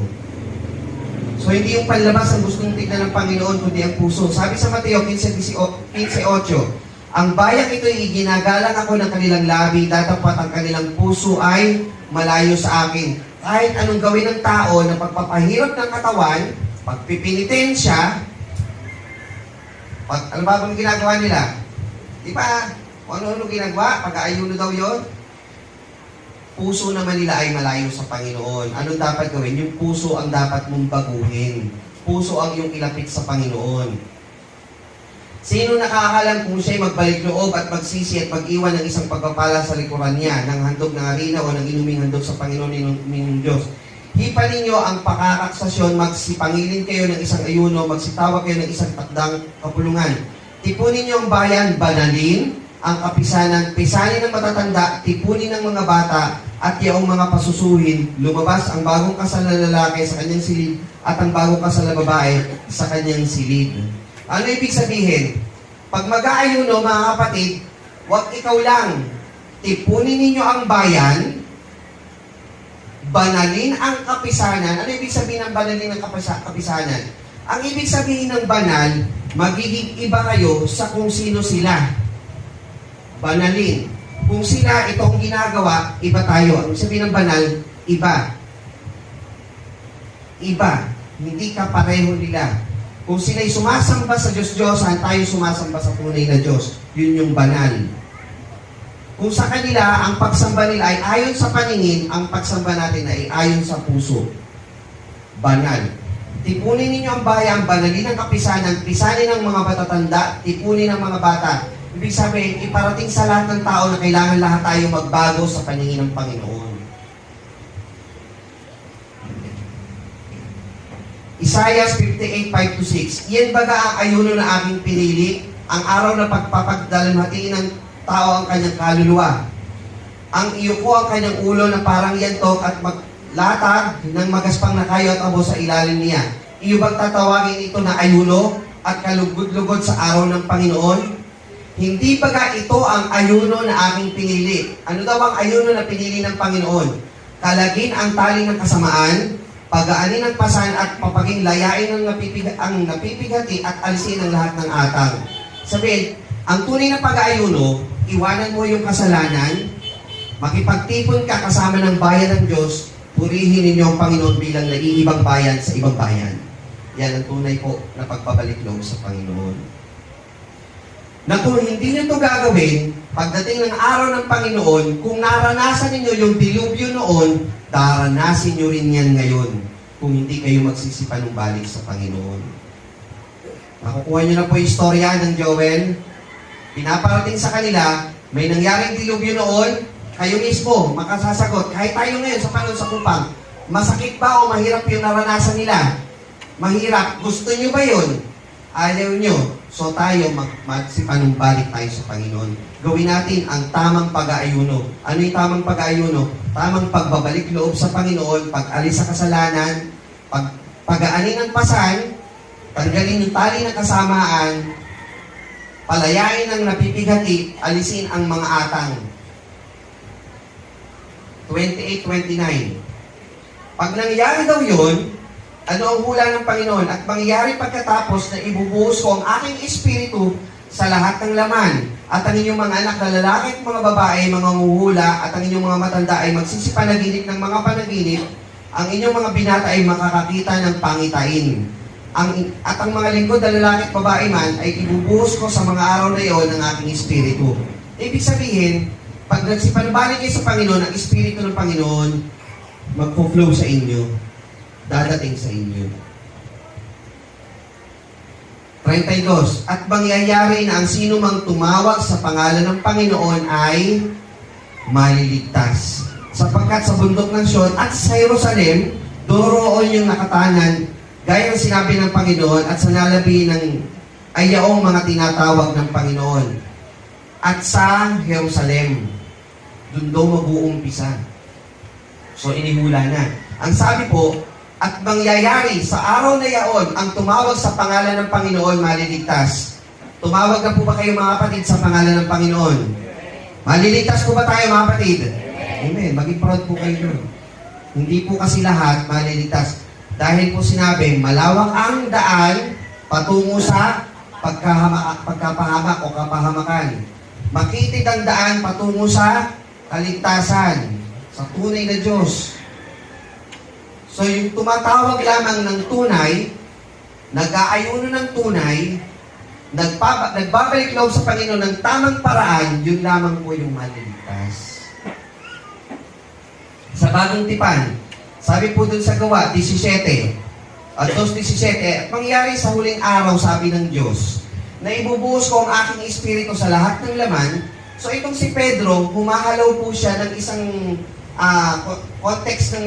So, hindi yung panlabas ang gustong tignan ng Panginoon, kundi ang puso. Sabi sa Mateo 15:8, ang bayang ito ay ginagalang ako ng kanilang labi, datapat ang kanilang puso ay malayo sa akin. Kahit anong gawin ng tao na pagpapahirap ng katawan, pagpipinitensya, ano ba ang ginagawa nila? Di ba? Kung ano-ano ginagawa, pag-aayuno daw yon. Puso naman nila ay malayo sa Panginoon. Anong dapat gawin? Yung puso ang dapat mong baguhin. Puso ang iyong ilapit sa Panginoon. Sino nakakalam kung siya'y magbalik loob at magsisi at mag-iwan ng isang pagpapala sa likuran niya, ng handog ng harina o ng inuming handog sa Panginoon ng Diyos? Hipa ninyo ang pakakaksasyon, magsipangilin kayo ng isang ayuno, magsitawag kayo ng isang takdang kapulungan. Tipunin niyo ang bayan, banalin ang kapisanan, pisanin ng matatanda, tipunin ng mga bata, at yaong mga pasusuhin, lumabas ang bagong kasal na lalaki sa kanyang silid at ang bagong kasal na babae sa kanyang silid. Ano ibig sabihin? Pag mag-aayuno, mga kapatid, huwag ikaw lang. Tipunin ninyo ang bayan, banalin ang kapisanan. Ano ibig sabihin ng banalin ang kapisanan? Ang ibig sabihin ng banal, magiging iba kayo sa kung sino sila. Banalin. Kung sila itong ginagawa, iba tayo. Ang sabihin ng banal, iba. Iba. Hindi ka pareho nila. Kung sila'y sumasamba sa Diyos-Diyosan, tayo sumasamba sa tunay na Diyos. Yun yung banal. Kung sa kanila, ang pagsamba nila ay ayon sa paningin, ang pagsamba natin ay ayon sa puso. Banal. Tipunin ninyo ang bayan, banalin ang kapisanan, pisanin ang mga matatanda, tipunin ang mga bata. Ibig sabihin, iparating sa lahat ng tao na kailangan lahat tayo magbago sa paningin ng Panginoon. Isaiah 58:5-6. Iyan baga ang ayuno na aking pinili, ang araw na pagpapagdalamhatiin ng tao ang kanyang kaluluwa. Ang iyo ko ang kanyang ulo na parang yantok at maglatag ng magaspang na kayo at abo sa ilalim niya. Iyo bang tatawagin ito na ayuno at kalugod-lugod sa araw ng Panginoon? Hindi baga ito ang ayuno na aking pinili. Ano daw ang ayuno na pinili ng Panginoon? Kalagin ang tali ng kasamaan, pagaanin ang pasan at papaging layain ang napipigati at alisin ang lahat ng atang. Sabihin, Ang tunay na pag-aayuno, iwanan mo yung kasalanan, makipagtipon ka kasama ng bayan ng Diyos, purihin ninyo ang Panginoon bilang naiibang bayan sa ibang bayan. Yan ang tunay po na pagpabalik loob sa Panginoon. Na kung hindi nyo ito gagawin, pagdating ng araw ng Panginoon, kung naranasan ninyo yung dilubyo noon, daranasin nyo rin yan ngayon kung hindi kayo magsisipanumbalik sa Panginoon. Nakukuha nyo na po yung istorya ng Joel. Pinaparating sa kanila, may nangyaring dilubyo noon, kayo mismo, makasasagot. Kahit tayo ngayon sa panahon sa kupang, masakit ba o mahirap yung naranasan nila? Mahirap. Gusto nyo ba yun? Ayaw nyo. So tayo, magsipanumbalik tayo sa Panginoon. Gawin natin ang tamang pag-aayuno. Ano yung tamang pag-aayuno? Tamang pagbabalik loob sa Panginoon, pag-alis sa kasalanan, pag-aanin ng pasan, tanggalin yung tali ng kasamaan, palayain ang napipigati, alisin ang mga atang. 28-29. Pag nangyari daw yun, ano ang hula ng Panginoon? At mangyari pagkatapos na ibubuhos ko ang aking espiritu sa lahat ng laman. At ang inyong mga anak na lalaki at mga babae, mga nguhula, at ang inyong mga matanda ay magsisipanaginip ng mga panaginip. Ang inyong mga binata ay makakakita ng pangitain. At ang mga lingkod na lalaki at babae man ay ibubuhos ko sa mga araw na iyon ng aking espiritu. Ibig sabihin, pag nagsipanbalik kayo sa Panginoon, ang espiritu ng Panginoon magpo-flow sa inyo, dadating sa inyo. 32. At mangyayari na ang sino mang tumawag sa pangalan ng Panginoon ay maliligtas. Sapagkat sa bundok ng Sion at sa Jerusalem, doroon yung nakatanan, gaya ng sinabi ng Panginoon at sa nalabi ng ayaong mga tinatawag ng Panginoon. At sa Jerusalem, doon daw mag-uumpisa. So, inihula na. Ang sabi po, at mangyayari sa araw na yaon, ang tumawag sa pangalan ng Panginoon maliligtas. Tumawag na po ba kayo mga kapatid sa pangalan ng Panginoon? Maliligtas po ba tayo mga kapatid? Amen. Maging proud po kayo doon. Hindi po kasi lahat maliligtas. Dahil po sinabi, malawak ang daan patungo sa pagkapahamak o kapahamakan. Makitid ang daan patungo sa kaligtasan, sa tunay na Diyos. So, yung tumatawag lamang ng tunay, nag-aayuno ng tunay, nagbabalik loob sa Panginoon ng tamang paraan, yun lamang po yung maliligtas. Sa bagong tipan, sabi po dun sa Gawa 17, at 2:17, mangyari sa huling araw, sabi ng Diyos, na ibubuhos ko ang aking espiritu sa lahat ng laman. So itong si Pedro, humahalaw po siya ng isang context ng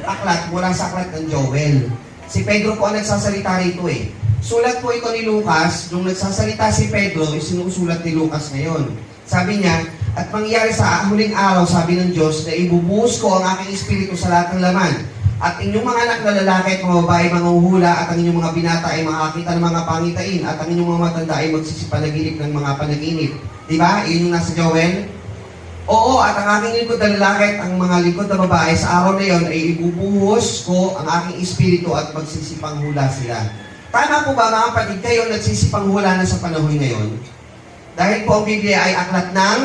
aklat mula sa aklat ng Joel. Si Pedro po ang nagsasalita rito eh. Sulat po ito ni Lucas, nung nagsasalita si Pedro, isinusulat ni Lucas ngayon. Sabi niya, at mangyari sa huling araw, sabi ng Diyos, na ibubuhos ko ang aking espiritu sa lahat ng laman. At inyong mga anak na lalaki at mga babae, mga uhula, at ang inyong mga binata ay makakita ng mga pangitain, at ang inyong mga matanda ay magsisipanaginip ng mga panaginip. Diba? Yun yung nasa Joel. Oo, at ang aking lingkod na lalaki at ang mga lingkod na babae sa araw na yon ay ibubuhos ko ang aking espiritu at magsisipanghula sila. Tama po ba mga kapatid, kayo nagsisipanghula na sa panahon ngayon? Dahil po ang Biblia ay aklat ng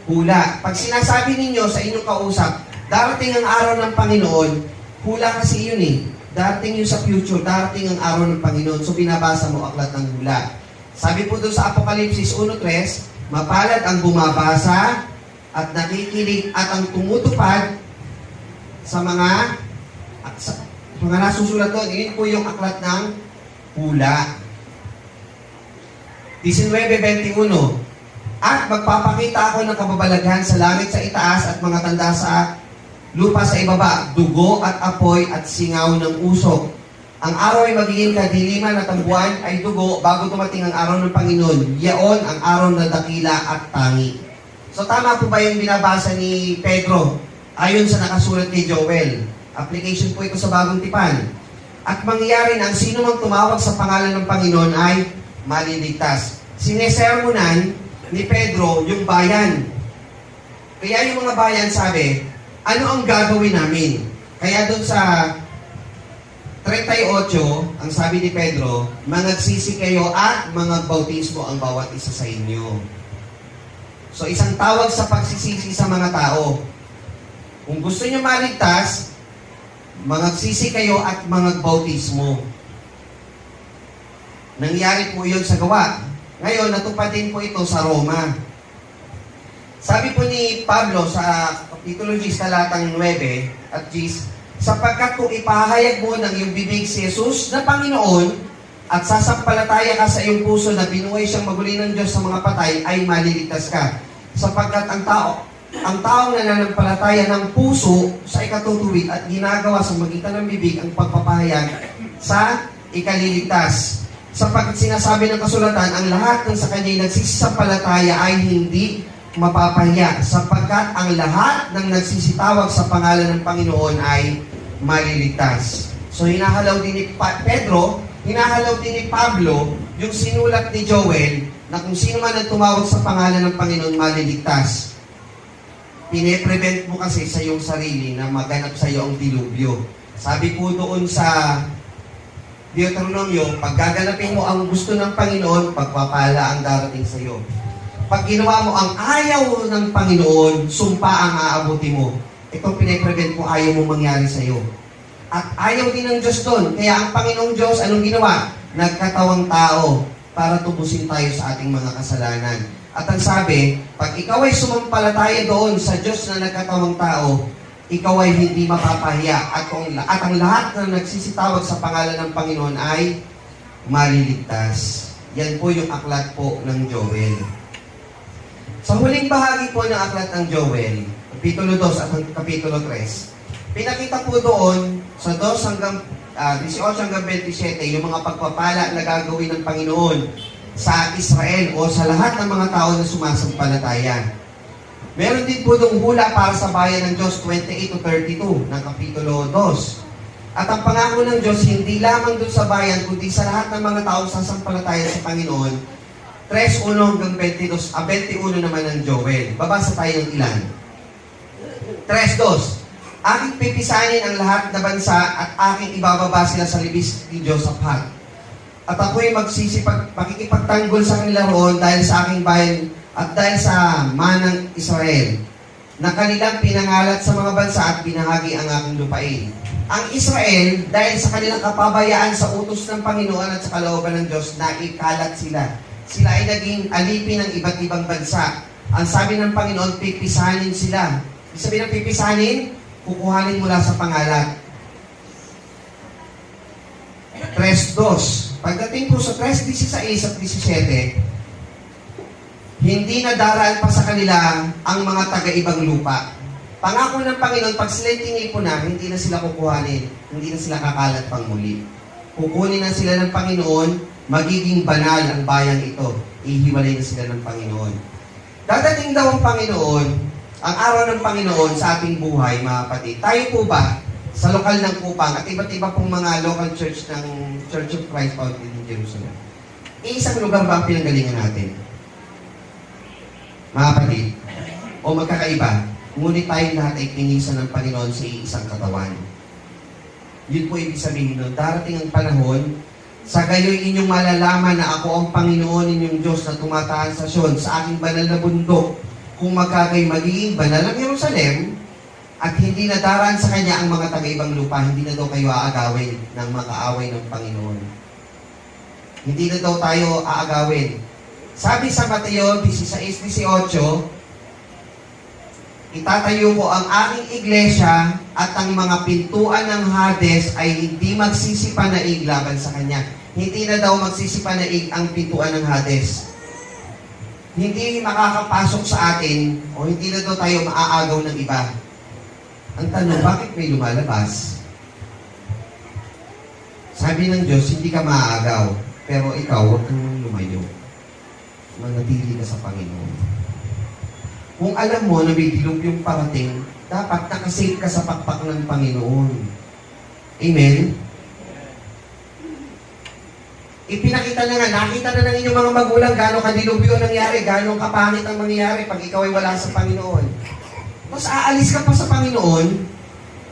hula. Pag sinasabi ninyo sa inyong kausap, darating ang araw ng Panginoon, hula kasi yun eh. Darating yun sa future, darating ang araw ng Panginoon. So binabasa mo aklat ng hula. Sabi po doon sa Apokalipsis 1:3, mapalad ang bumabasa at nakikinig at ang tumutupad sa mga nasusulat doon. Yun po yung aklat ng hula. 19:21, at magpapakita ako ng kababalaghan sa langit sa itaas at mga tanda sa lupa sa ibaba, dugo at apoy at singaw ng usok. Ang araw ay magiging kadiliman at ang buwan ay dugo bago dumating ang araw ng Panginoon. Yaon ang araw na dakila at tangi. So tama po ba yung binabasa ni Pedro ayon sa nakasulat ni Joel? Application po ito sa bagong tipan. At mangyayari na ang sino mang tumawag sa pangalan ng Panginoon ay maliligtas. Sinesermonan ni Pedro yung bayan. Kaya yung mga bayan sabi, ano ang gagawin namin? Kaya doon sa 38, ang sabi ni Pedro, mangagsisi kayo at mangagbautismo ang bawat isa sa inyo. So, isang tawag sa pagsisisi sa mga tao. Kung gusto nyo maligtas, mangagsisi kayo at mangagbautismo. Nangyari po yun sa gawa. Ngayon, natupad din po ito sa Roma. Sabi po ni Pablo sa Kapitulo 10, talatang 9 at 10, sapagkat kung ipahayag mo ng iyong bibig si Jesus na Panginoon at sasampalataya ka sa iyong puso na binuhay siyang maguli ng Diyos sa mga patay, ay maliligtas ka. Sapagkat ang taong nananampalataya ng puso sa ikatutuwid at ginagawa sa magitan ng bibig ang pagpapahayag sa ikaliligtas. Sapagkat sinasabi ng kasulatan, ang lahat ng sa kanya'y nagsisampalataya ay hindi mapapahiya, sapagkat ang lahat ng nagsisitawag sa pangalan ng Panginoon ay maliligtas. So hinahalaw din ni Pedro, hinahalaw din ni Pablo, yung sinulat ni Joel, na kung sino man ang tumawag sa pangalan ng Panginoon maliligtas. Pine-prevent mo kasi sa iyong sarili na maganap sa iyo ang dilubyo. Sabi po doon sa Deuteronomio, pag gaganapin mo ang gusto ng Panginoon, pagpapala ang darating sa iyo. Pag ginawa mo ang ayaw ng Panginoon, sumpa ang aabuti mo. Ito pine-prevent mo, ayaw mo mangyari sa iyo. At ayaw din ng Diyos doon. Kaya ang Panginoong Diyos, anong ginawa? Nagkatawang tao para tubusin tayo sa ating mga kasalanan. At ang sabi, pag ikaw ay sumampalataya doon sa Diyos na nagkatawang tao, ikaw ay hindi mapapahiya at ang lahat na nagsisitawag sa pangalan ng Panginoon ay maliligtas. Yan po yung aklat po ng Joel. Sa huling bahagi po ng aklat ng Joel, Kapitulo 2 at Kapitulo 3, pinakita po doon sa 2 hanggang 18 hanggang 27 yung mga pagpapala na gagawin ng Panginoon sa Israel o sa lahat ng mga tao na sumasampalataya. Meron din po itong hula para sa bayan ng Diyos 28-32 ng Kapitulo 2. At ang pangako ng Diyos, hindi lamang doon sa bayan, kundi sa lahat ng mga taong sasampalataya sa Panginoon. 3:1 hanggang 22, 21 naman ng Joel. Babasa tayo ng ilan. 3:2. Aking pipisanin ang lahat na bansa at aking ibababa sila sa libis ni Josaphat. At ako'y makikipagtanggol sa kanila roon dahil sa aking bayan at dahil sa manang Israel, na kanilang pinangalat sa mga bansa at binahagi ang aking lupain. Ang Israel, dahil sa kanilang kapabayaan sa utos ng Panginoon at sa kalooban ng Diyos, naikalat sila. Sila ay naging alipin ng iba't ibang bansa. Ang sabi ng Panginoon, pipisanin sila. Ibig sabihin ng pipisanin, kukuhanin mula sa pangalat. 3:2. Pagdating po sa 3:16 at 17, hindi nadaraan pa sa kanila ang mga taga-ibang lupa. Pangako ng Panginoon, pag sila'y tinipon na, hindi na sila kukuhanin, hindi na sila kakalat pang muli. Kukunin na sila ng Panginoon, magiging banal ang bayang ito. Ihiwalay na sila ng Panginoon. Dadating daw ang Panginoon, ang araw ng Panginoon sa ating buhay, mga kapatid. Tayo po ba, sa lokal ng Kupang at iba't iba pong mga local church ng Church of Christ out in Jerusalem, isang lugar ba ang pinanggalingan natin? Mga kapatid, o magkakaiba, ngunit tayong lahat ay pinisa ng Panginoon sa isang katawan. Yun po ibig sabihin nun, darating ang panahon, sa gayoy inyong malalaman na ako ang Panginoon inyong Diyos na tumataan sa Sion, sa aking banal na bundok, kung magkagay magiging banal ang Jerusalem, at hindi na daraan sa Kanya ang mga taga-ibang lupa, hindi na daw kayo aagawin ng makaaway ng Panginoon. Hindi na daw tayo aagawin. Sabi sa Mateo 16:18, itatayo ko ang aking iglesia at ang mga pintuan ng Hades ay hindi magsisipanaig laban sa kanya. Hindi na daw magsisipanaig ang pintuan ng Hades. Hindi makakapasok sa atin o hindi na daw tayo maaagaw ng iba. Ang tanong, bakit may lumalabas? Sabi ng Diyos, hindi ka maaagaw, pero ikaw, huwag kang lumayo. Manatili ka sa Panginoon. Kung alam mo na may dilubyong parating, dapat nakasave ka sa pakpak ng Panginoon. Amen? Ipinakita na nga, nakita na ng inyong mga magulang gano'ng kadilubyo nangyari, gano'ng kapangit ang mangyayari pag ikaw ay wala sa Panginoon. Tapos aalis ka pa sa Panginoon,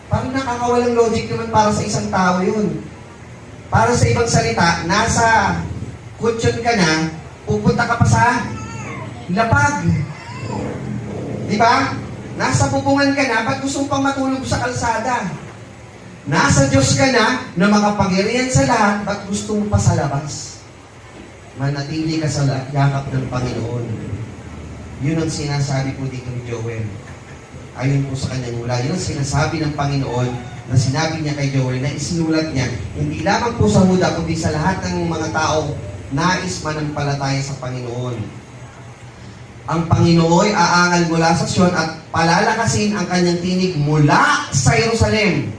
parang nakakawalang logic naman para sa isang tao yun. Para sa ibang salita, nasa kutsyon ka na, pupunta ka pa sa lapag. Di ba? Nasa bubungan ka na, ba't gusto mo pang matulog sa kalsada? Nasa Diyos ka na makapangyarihan sa lahat, ba't gusto mo pa sa labas? Manatili ka sa yakap ng Panginoon. Yun ang sinasabi po dito ni Joel. Ayon po sa kanyang hula. Yun ang sinasabi ng Panginoon na sinabi niya kay Joel na isinulat niya. Hindi lamang po sa Huda, kundi sa lahat ng mga tao nais manampalataya sa Panginoon. Ang Panginoon ay aangal mula sa Sion at palalakasin ang kanyang tinig mula sa Jerusalem.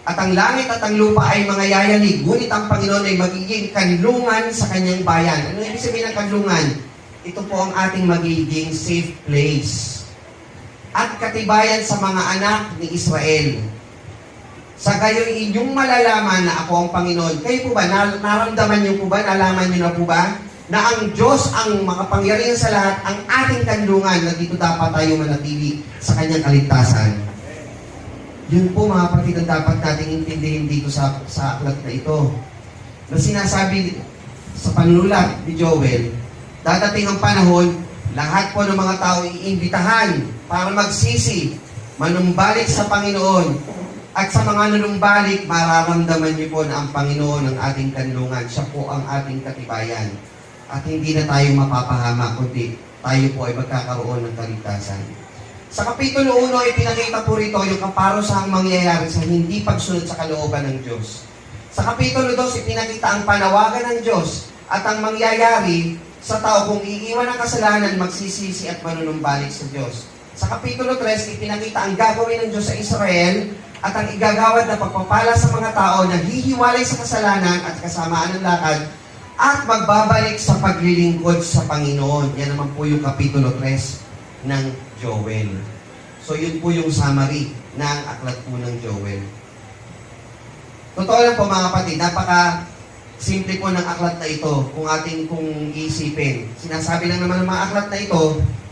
At ang langit at ang lupa ay mga yayanig, ngunit ang Panginoon ay magiging kanlungan sa kanyang bayan. Ano ibig sabihin ng kanlungan? Ito po ang ating magiging safe place. At katibayan sa mga anak ni Israel. Sa gayon inyong malalaman na ako ang Panginoon. Kayo po ba, naramdaman niyo po ba, nalaman niyo na po ba, na ang Diyos ang makapangyarihan sa lahat, ang ating kanlungan, na dito dapat tayo manatili sa kanyang kaligtasan. Yun po mga kapatid ang dapat nating intindihin dito sa aklat na ito. Na sinasabi sa panulat ni Joel, dadating ang panahon, lahat po ng mga tao iimbitahan para magsisi, manumbalik sa Panginoon. At sa mga nanumbalik, mararamdaman niyo po na ang Panginoon ang ating kanlungan. Siya po ang ating katibayan. At hindi na tayo mapapahama, kundi tayo po ay magkakaroon ng kaligtasan. Sa Kapitulo 1, ipinakita po rito yung kaparusahang mangyayari sa hindi pagsunod sa kalooban ng Diyos. Sa Kapitulo 2, ipinakita ang panawagan ng Diyos at ang mangyayari sa tao kung iiwan ang kasalanan, magsisisi at manunumbalik sa Diyos. Sa Kapitulo 3, ipinakita ang gagawin ng Diyos sa Israel at ang igagawad na pagpapala sa mga tao na hihiwalay sa kasalanan at kasamaan ng lakad at magbabalik sa paglilingkod sa Panginoon. Yan naman po yung Kapitulo 3 ng Joel. So yun po yung summary ng aklat po ng Joel. Totoo lang po mga kapatid, napaka simple po ng aklat na ito kung iisipin. Sinasabi lang naman ng mga aklat na ito,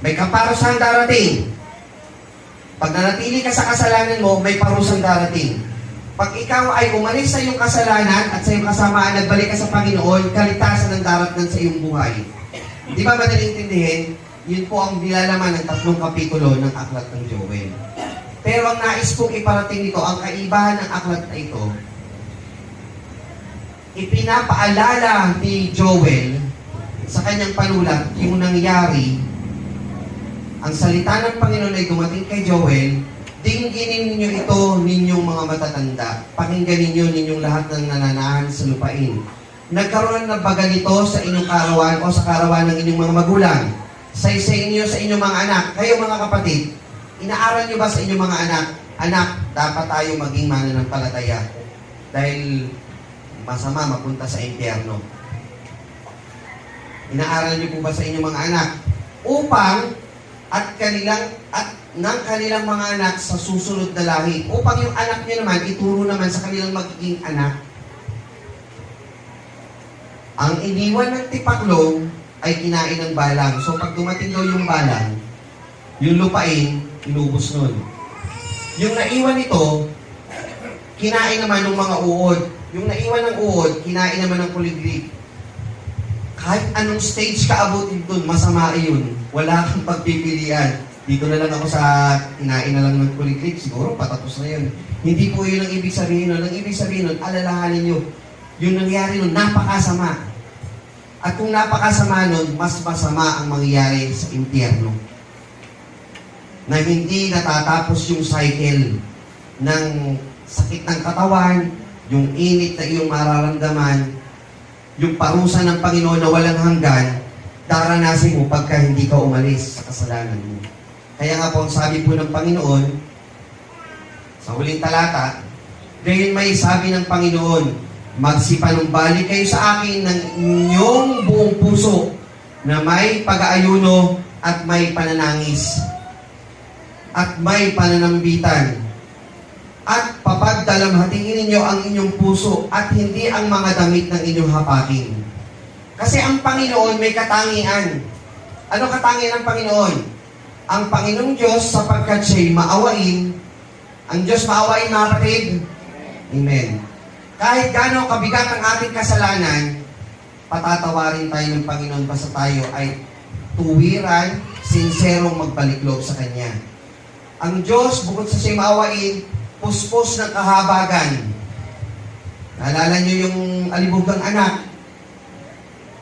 may kaparusang darating. Pag nanatili ka sa kasalanan mo, may parusang darating. Pag ikaw ay umalis sa iyong kasalanan at sa iyong kasamaan, nagbalik ka sa Panginoon, kaligtasan ang darating sa iyong buhay. Di ba madaling intindihin? Yun po ang nilalaman ng 3 kapitulo ng aklat ng Joel. Pero ang nais kong iparating nito, ang kaibahan ng aklat na ito, ipinapaalala ni Joel sa kanyang panulat yung nangyari. Ang salita ng Panginoon ay dumating kay Joel, dingginin ninyo ito ninyong mga matatanda. Pakinggan ninyong lahat ng nananahan sa lupain. Nagkaroon na ba ganito sa inyong karawan o sa karawan ng inyong mga magulang? Sa inyo, sa inyong mga anak, kayo mga kapatid, inaaral niyo ba sa inyong mga anak, anak, dapat tayo maging mananampalataya dahil masama mapunta sa impyerno. Inaaral niyo po ba sa inyong mga anak upang ng kanilang mga anak sa susunod na lahi, upang yung anak niyo naman ituro naman sa kanilang magiging anak. Ang iniwan ng tipaklong ay kinain ng balang. So pag dumating daw yung balang, yung lupain, inubos nun. Yung naiwan nito, kinain naman ng mga uod. Yung naiwan ng uod, kinain naman ng kuliglig. Kahit anong stage ka abutin dun, masama yun. Wala kang pagpipilian. Dito na lang ako sa kinain na lang ng kuliglig, siguro patapos na yun. Hindi po yun ang ibig sabihin nun. Ang ibig sabihin nun, alalahanin nyo, yung nangyari nun, napakasama. At kung napakasama nun, mas masama ang mangyayari sa impyerno. Na hindi natatapos yung cycle ng sakit ng katawan, yung init na iyong mararamdaman, yung parusa ng Panginoon na walang hanggan, daranasin mo pagka hindi ka umalis sa kasalanan mo. Kaya nga po, ang sabi po ng Panginoon, sa huling talata, gayon may sabi ng Panginoon, magsipanumbalik kayo sa akin ng inyong buong puso na may pag-aayuno at may pananangis at may pananambitan at papagdalamhatingin ninyo ang inyong puso at hindi ang mga damit ng inyong hapakin. Kasi ang Panginoon may katangian. Ano katangian ng Panginoon? Ang Panginoong Diyos sapagkat siya'y maawain. Ang Diyos maawain, mga kapatid. Amen. kahit gaano kabigat ang ating kasalanan, patatawarin tayo ng Panginoon basta tayo ay tuwiran, sinserong magbalik loob sa Kanya. Ang Diyos, bukod sa siya'y maawain, puspos ng kahabagan. Naalala niyo yung alibugang anak,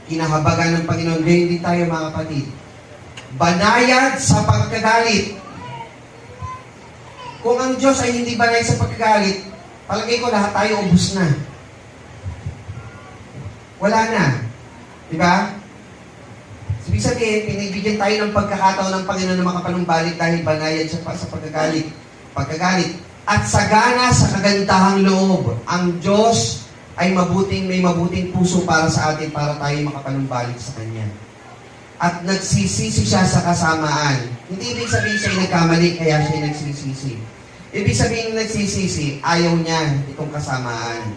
kinahabagan ng Panginoon. Ganyan din tayo mga kapatid. Banayad sa pagkagalit. Kung ang Diyos ay hindi banay sa pagkagalit, palagay ko lahat tayo ubus na. Wala na. Diba? Ibig sabihin, pinibigyan tayo ng pagkakataon ng Panginoon na makapanumbalik dahil banayad siya sa pagkagalit. At sagana sa kagandahang loob. Ang Diyos ay may mabuting puso para sa atin para tayo makapanumbalik sa Kanya. At nagsisisi siya sa kasamaan. Hindi ibig sabihin siya nagkamali, kaya siya nagsisisi. Ibig sabihin nagsisisi, ayaw niya itong kasamaan.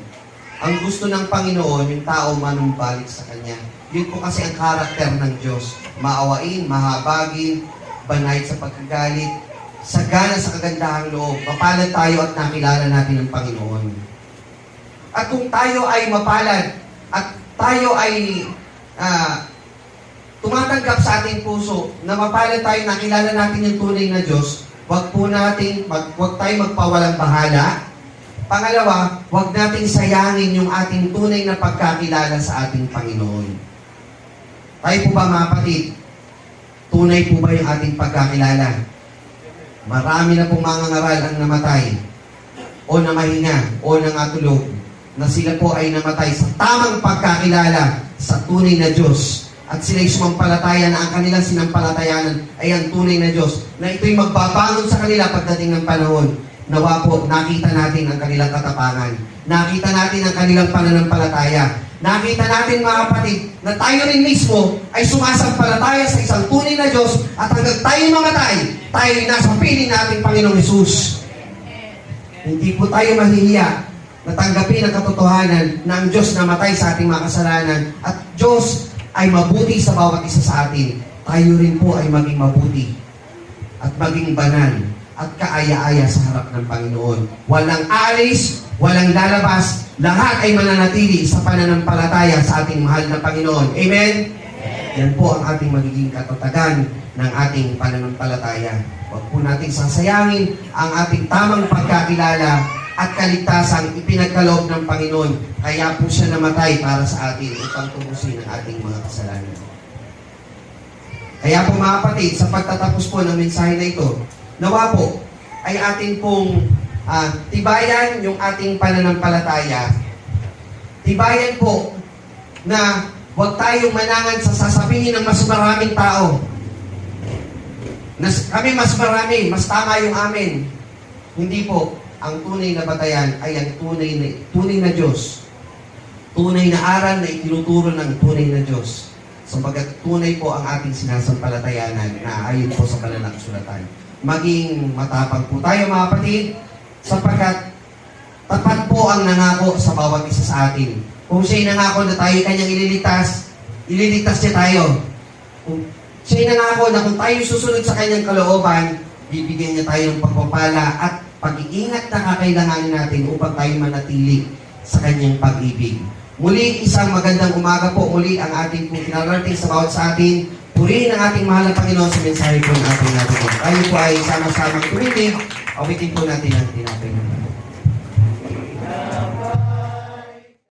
Ang gusto ng Panginoon, yung tao manumbalik sa Kanya. Yun po kasi ang karakter ng Diyos. Maawain, mahabagin, banayad sa pagkagalit, sagana sa kagandahang loob. Mapalad tayo at nakilala natin ang Panginoon. At kung tayo ay mapalad, at tayo ay tumatanggap sa ating puso na mapalad tayo, nakilala natin yung tunay na Diyos, wag tayo magpawalang bahala. Pangalawa, wag nating sayangin yung ating tunay na pagkakilala sa ating Panginoon. Tayo po ba mga kapatid? Tunay po ba yung ating pagkakilala? Marami na pong mga ngaral ang namatay o namahinga o nangatulog na sila po ay namatay sa tamang pagkakilala sa tunay na Diyos. At sila'y sumampalataya na ang kanilang sinampalatayanan ay ang tunay na Diyos, na ito'y magbabangon sa kanila pagdating ng panahon. Nawa po, nakita natin ang kanilang katapangan. Nakita natin ang kanilang pananampalataya. Nakita natin mga kapatid na tayo rin mismo ay sumasampalataya sa isang tunay na Diyos at hanggang tayo mamatay, tayo ay nasa piling natin Panginoong Hesus. Hindi po tayo mahihiya na tanggapin ang katotohanan na ang Diyos namatay sa ating mga kasalanan at Diyos ay mabuti sa bawat isa sa atin. Tayo rin po ay maging mabuti at maging banal at kaaya-aya sa harap ng Panginoon. Walang alis, walang lalabas, lahat ay mananatili sa pananampalataya sa ating mahal na Panginoon. Amen? Yan po ang ating magiging katatagan ng ating pananampalataya. Huwag po natin sasayangin ang ating tamang pagkakilala at kaligtasang ipinagkaloob ng Panginoon. Kaya po siya namatay para sa atin upang tubusin ang ating mga kasalanan. Kaya po mga kapatid, sa pagtatapos po ng mensahe na ito, nawa po ay ating pong tibayan yung ating pananampalataya. Tibayan po na huwag tayong manangan sa sasabihin ng mas maraming tao. Kami mas marami, mas tama yung amin. Hindi po. Ang tunay na batayan ay ang tunay na Diyos. Tunay na aral na itinuturo ng tunay na Diyos. Sapagat tunay po ang ating sinasampalatayanan na ayon po sa banal na kasulatan. Maging matapang po tayo mga kapatid, sapagkat tapat po ang nangako sa bawat isa sa atin. Kung siya'y nangako na tayo kanyang ililigtas niya tayo. Kung siya'y nangako na kung tayo susunod sa kanyang kalooban, bibigyan niya tayo ng pagpapala at pag-iingat na kakailanganin natin upang tayo manatili sa kanyang pag-ibig. Muli, isang magandang umaga po. Muli ang ating pong pinararating sa bawat sa atin. Purihin ang ating mahal na Panginoon sa mensahe po ng ating natin. Tayo po ay sama-samang tuminig. Awitin po natin ang tinapay ng